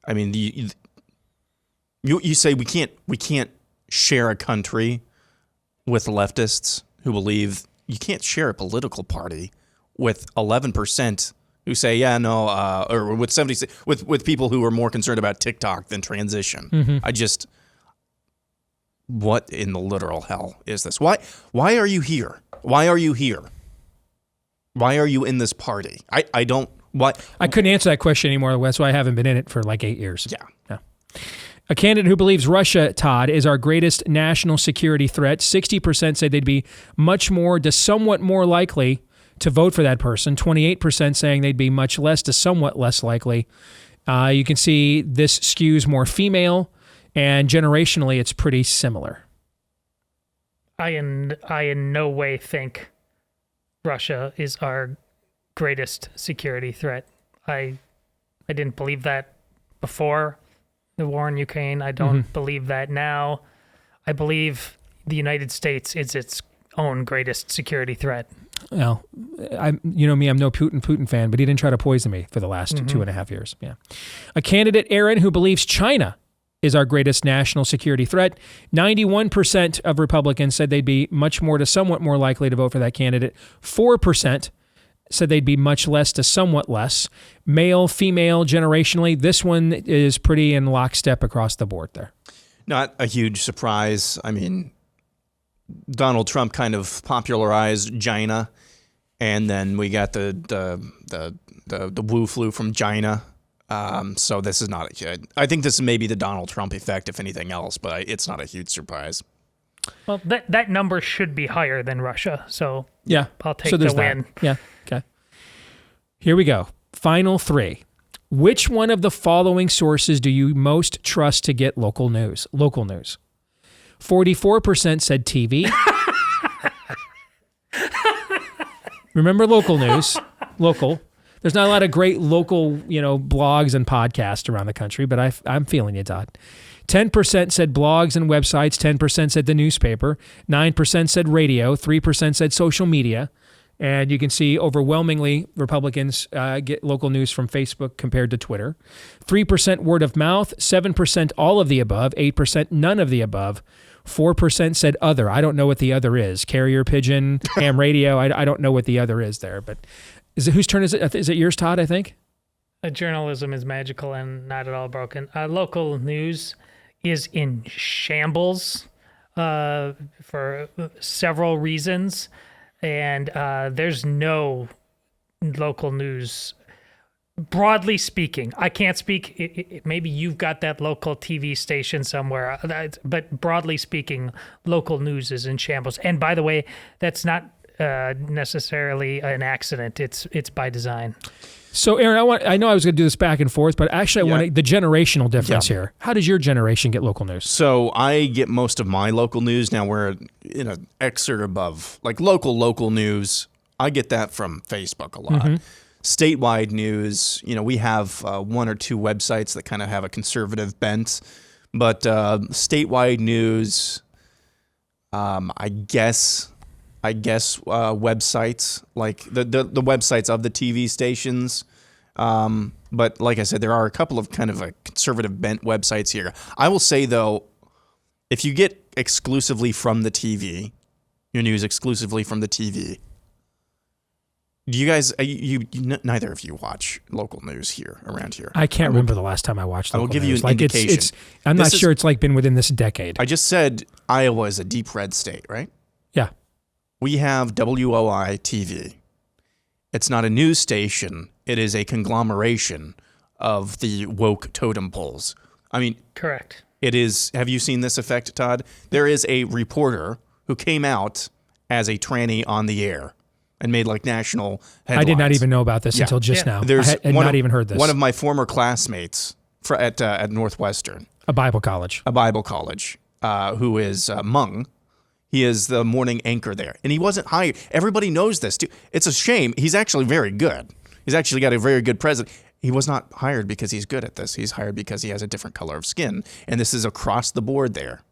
I mean, you say we can't share a country with leftists who believe you can't share a political party with 11% who say or with 76 with people who are more concerned about TikTok than transition. Mm-hmm. what in the literal hell is this? Why are you here? Why are you here? Why are you in this party? I don't. Why? I couldn't answer that question anymore. That's why I haven't been in it for like 8 years. Yeah. A candidate who believes Russia, Todd, is our greatest national security threat. 60% say they'd be much more to somewhat more likely to vote for that person. 28% saying they'd be much less to somewhat less likely. You can see this skews more female, and generationally, it's pretty similar. I in no way think Russia is our greatest security threat. I didn't believe that before the war in Ukraine. I don't believe that now. I believe the United States is its own greatest security threat. Well, you know me, I'm no Putin fan, but he didn't try to poison me for the last 2.5 years. Yeah. A candidate, Aaron, who believes China is our greatest national security threat. 91% of Republicans said they'd be much more to somewhat more likely to vote for that candidate. 4% said they'd be much less to somewhat less. Male, female, generationally, this one is pretty in lockstep across the board there. Not a huge surprise. I mean, Donald Trump kind of popularized China, and then we got the Wu flu from China. So this is not I think this is maybe the Donald Trump effect, if anything else, but it's not a huge surprise. Well, that number should be higher than Russia, so yeah, I'll take the win. Yeah, okay. Here we go. Final three. Which one of the following sources do you most trust to get local news? Local news. 44% said TV. Remember local news. Local. There's not a lot of great local, blogs and podcasts around the country, but I'm feeling you, Todd. 10% said blogs and websites. 10% said the newspaper. 9% said radio. 3% said social media. And you can see overwhelmingly Republicans get local news from Facebook compared to Twitter. 3% word of mouth. 7% all of the above. 8% none of the above. 4% said other. I don't know what the other is. Carrier pigeon, ham radio. I don't know what the other is there. But whose turn is it? Is it yours, Todd, I think? Journalism is magical and not at all broken. Local news is in shambles for several reasons. And there's no local news. Broadly speaking, I can't speak. Maybe you've got that local TV station somewhere, but broadly speaking, local news is in shambles. And by the way, that's not necessarily an accident. It's by design. So, Aaron, I know I was going to do this back and forth, but actually, I want the generational difference here. How does your generation get local news? So I get most of my local news now. We're in an X or above, like local news. I get that from Facebook a lot. Statewide news, we have one or two websites that kind of have a conservative bent, but statewide news, I guess websites, like the websites of the TV stations. But like I said, there are a couple of kind of a conservative bent websites here. I will say, though, if you get exclusively from the TV, your news exclusively from the TV, do you guys, neither of you watch local news around here? I can't remember the last time I watched local news. I will give you an indication. I'm not sure it's been within this decade. I just said Iowa is a deep red state, right? Yeah. We have WOI TV. It's not a news station. It is a conglomeration of the woke totem poles. I mean, correct. It is. Have you seen this effect, Todd? There is a reporter who came out as a tranny on the air and made like national headlines. I did not even know about this until just now. I had not even heard this. One of my former classmates at Northwestern, a Bible college, who is Hmong. He is the morning anchor there, and he wasn't hired. Everybody knows this, too. It's a shame. He's actually very good. He's actually got a very good president. He was not hired because he's good at this. He's hired because he has a different color of skin, and this is across the board there.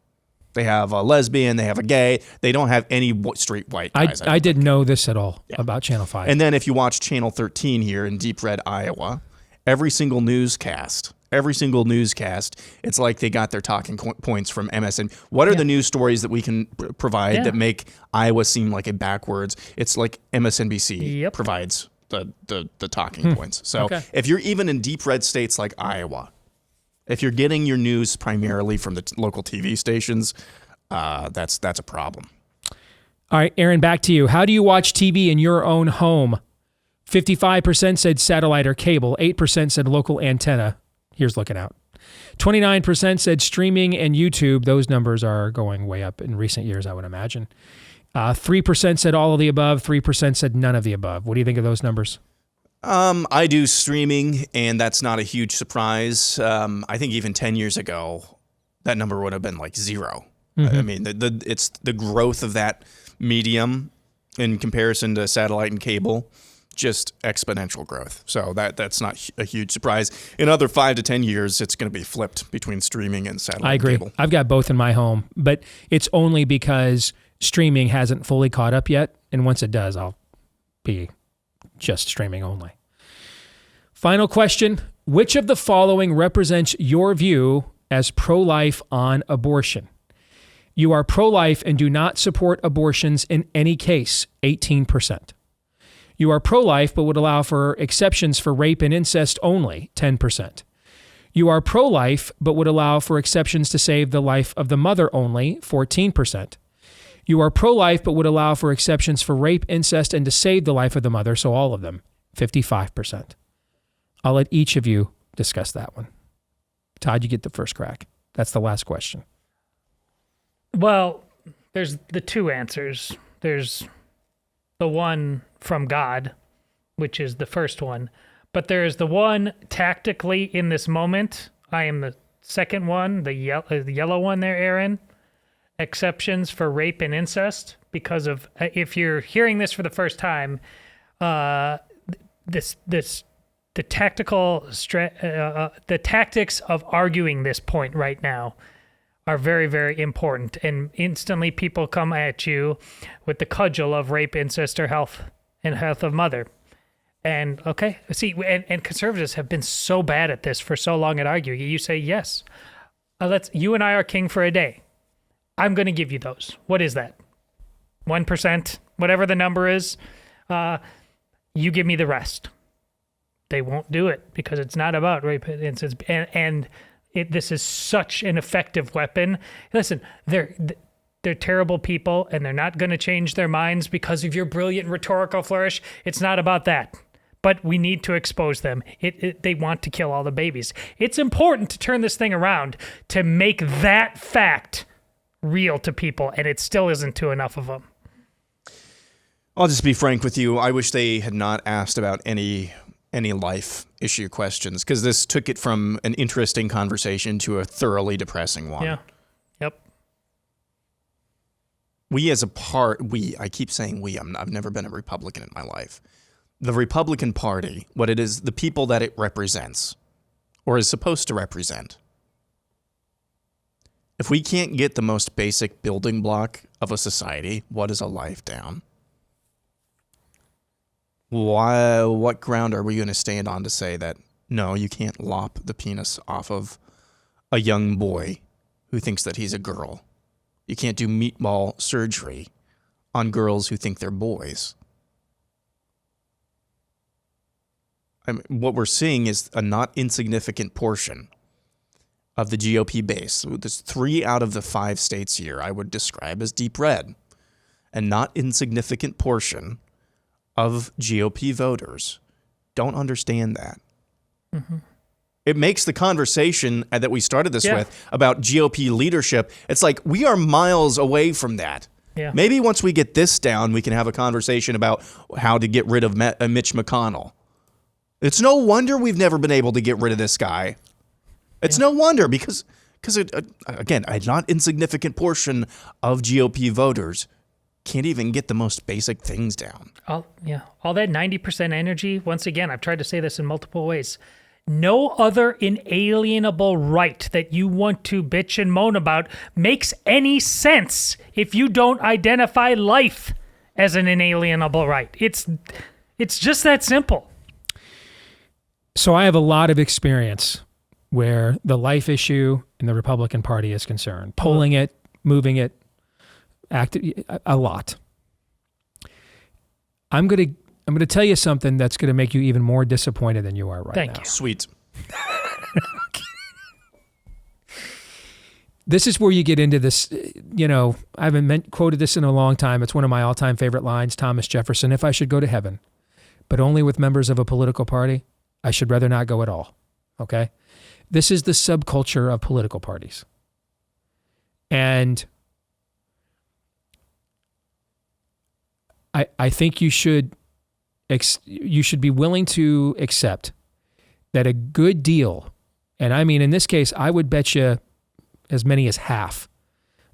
They have a lesbian. They have a gay. They don't have any straight white guys. I didn't know this at all about Channel 5. And then if you watch Channel 13 here in Deep Red, Iowa, every single newscast, it's like they got their talking points from MSN. What are the news stories that we can provide that make Iowa seem like a backwards? It's like MSNBC provides the talking points. So if you're even in deep red states like Iowa, if you're getting your news primarily from the local TV stations, that's a problem. All right, Aaron, back to you. How do you watch TV in your own home? 55% said satellite or cable. 8% said local antenna. Here's looking out. 29% said streaming and YouTube. Those numbers are going way up in recent years, I would imagine. 3% said all of the above. 3% said none of the above. What do you think of those numbers? I do streaming, and that's not a huge surprise. I think even 10 years ago, that number would have been like 0. I mean, it's the growth of that medium in comparison to satellite and cable, just exponential growth. So that's not a huge surprise. In other 5 to 10 years, it's going to be flipped between streaming and satellite. I agree. And cable. I've got both in my home, but it's only because streaming hasn't fully caught up yet. And once it does, I'll be just streaming only. Final question. Which of the following represents your view as pro-life on abortion? You are pro-life and do not support abortions in any case, 18%. You are pro-life but would allow for exceptions for rape and incest only, 10%. You are pro-life but would allow for exceptions to save the life of the mother only, 14%. You are pro-life but would allow for exceptions for rape, incest, and to save the life of the mother, so all of them, 55%. I'll let each of you discuss that one. Todd, you get the first crack. That's the last question. Well, there's the two answers. There's the one from God, which is the first one. But there is the one tactically in this moment. I am the second one, the yellow one there, Aaron. Exceptions for rape and incest. Because of, if you're hearing this for the first time, the tactics of arguing this point right now are very, very important. And instantly people come at you with the cudgel of rape, incest, or health of mother. And okay, see, and conservatives have been so bad at this for so long at arguing. You say, yes, you and I are king for a day. I'm going to give you those. What is that? 1%, whatever the number is, you give me the rest. They won't do it because it's not about rape and incest. And this is such an effective weapon. Listen, they're terrible people, and they're not going to change their minds because of your brilliant rhetorical flourish. It's not about that. But we need to expose them. They want to kill all the babies. It's important to turn this thing around to make that fact real to people, and it still isn't to enough of them. I'll just be frank with you. I wish they had not asked about any life issue questions, because this took it from an interesting conversation to a thoroughly depressing one. Yeah. Yep. I keep saying we, I've never been a Republican in my life. The Republican Party, what it is, the people that it represents, or is supposed to represent, if we can't get the most basic building block of a society, what is a life down? What ground are we going to stand on to say that, no, you can't lop the penis off of a young boy who thinks that he's a girl? You can't do meatball surgery on girls who think they're boys. I mean, what we're seeing is a not insignificant portion of the GOP base. There's 3 out of the 5 states here I would describe as deep red. A not insignificant portion of GOP voters don't understand that. Mm-hmm. It makes the conversation that we started this with about GOP leadership, it's like we are miles away from that. Yeah. Maybe once we get this down, we can have a conversation about how to get rid of Mitch McConnell. It's no wonder we've never been able to get rid of this guy. It's no wonder because again, a not insignificant portion of GOP voters can't even get the most basic things down. All that 90% energy, once again, I've tried to say this in multiple ways. No other inalienable right that you want to bitch and moan about makes any sense if you don't identify life as an inalienable right. It's just that simple. So I have a lot of experience where the life issue in the Republican Party is concerned. Polling it, moving it, a lot. I'm going to tell you something that's going to make you even more disappointed than you are right now. Thank you. Sweet. this is where you get into this, I haven't quoted this in a long time. It's one of my all-time favorite lines, Thomas Jefferson, if I should go to heaven, but only with members of a political party, I should rather not go at all. Okay? This is the subculture of political parties. And I think you should be willing to accept that a good deal, and I mean, in this case, I would bet you as many as half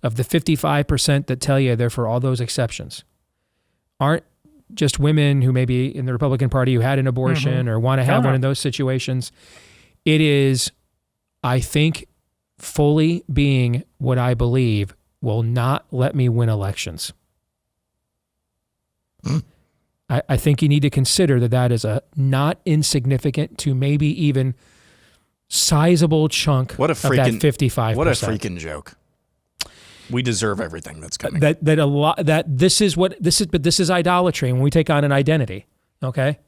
of the 55% that tell you they're for all those exceptions aren't just women who may be in the Republican Party who had an abortion or want to have one in those situations. It is, I think, fully being what I believe will not let me win elections. I think you need to consider that is a not insignificant to maybe even sizable chunk of that 55%. What a freaking joke. We deserve everything that's coming. This is idolatry when we take on an identity. Okay.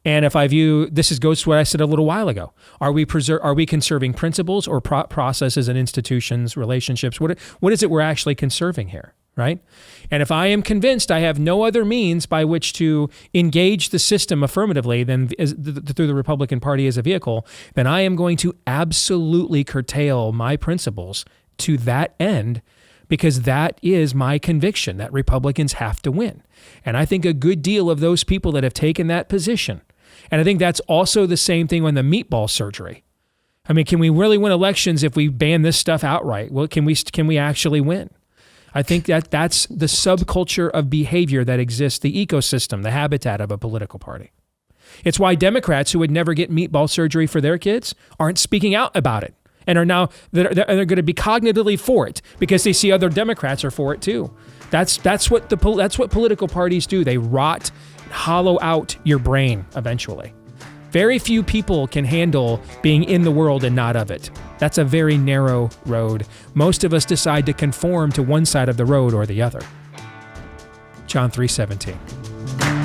And if I view, goes to what I said a little while ago. Are we conserving principles or processes and institutions, relationships? What is it we're actually conserving here? Right? And if I am convinced I have no other means by which to engage the system affirmatively than through the Republican Party as a vehicle, then I am going to absolutely curtail my principles to that end, because that is my conviction that Republicans have to win. And I think a good deal of those people that have taken that position, and I think that's also the same thing on the meatball surgery. I mean, can we really win elections if we ban this stuff outright? Well, can we actually win? I think that's the subculture of behavior that exists, the ecosystem, the habitat of a political party. It's why Democrats who would never get meatball surgery for their kids aren't speaking out about it and are now they're going to be cognitively for it because they see other Democrats are for it too. That's what political parties do. They rot, hollow out your brain eventually. Very few people can handle being in the world and not of it. That's a very narrow road. Most of us decide to conform to one side of the road or the other. John 3:17.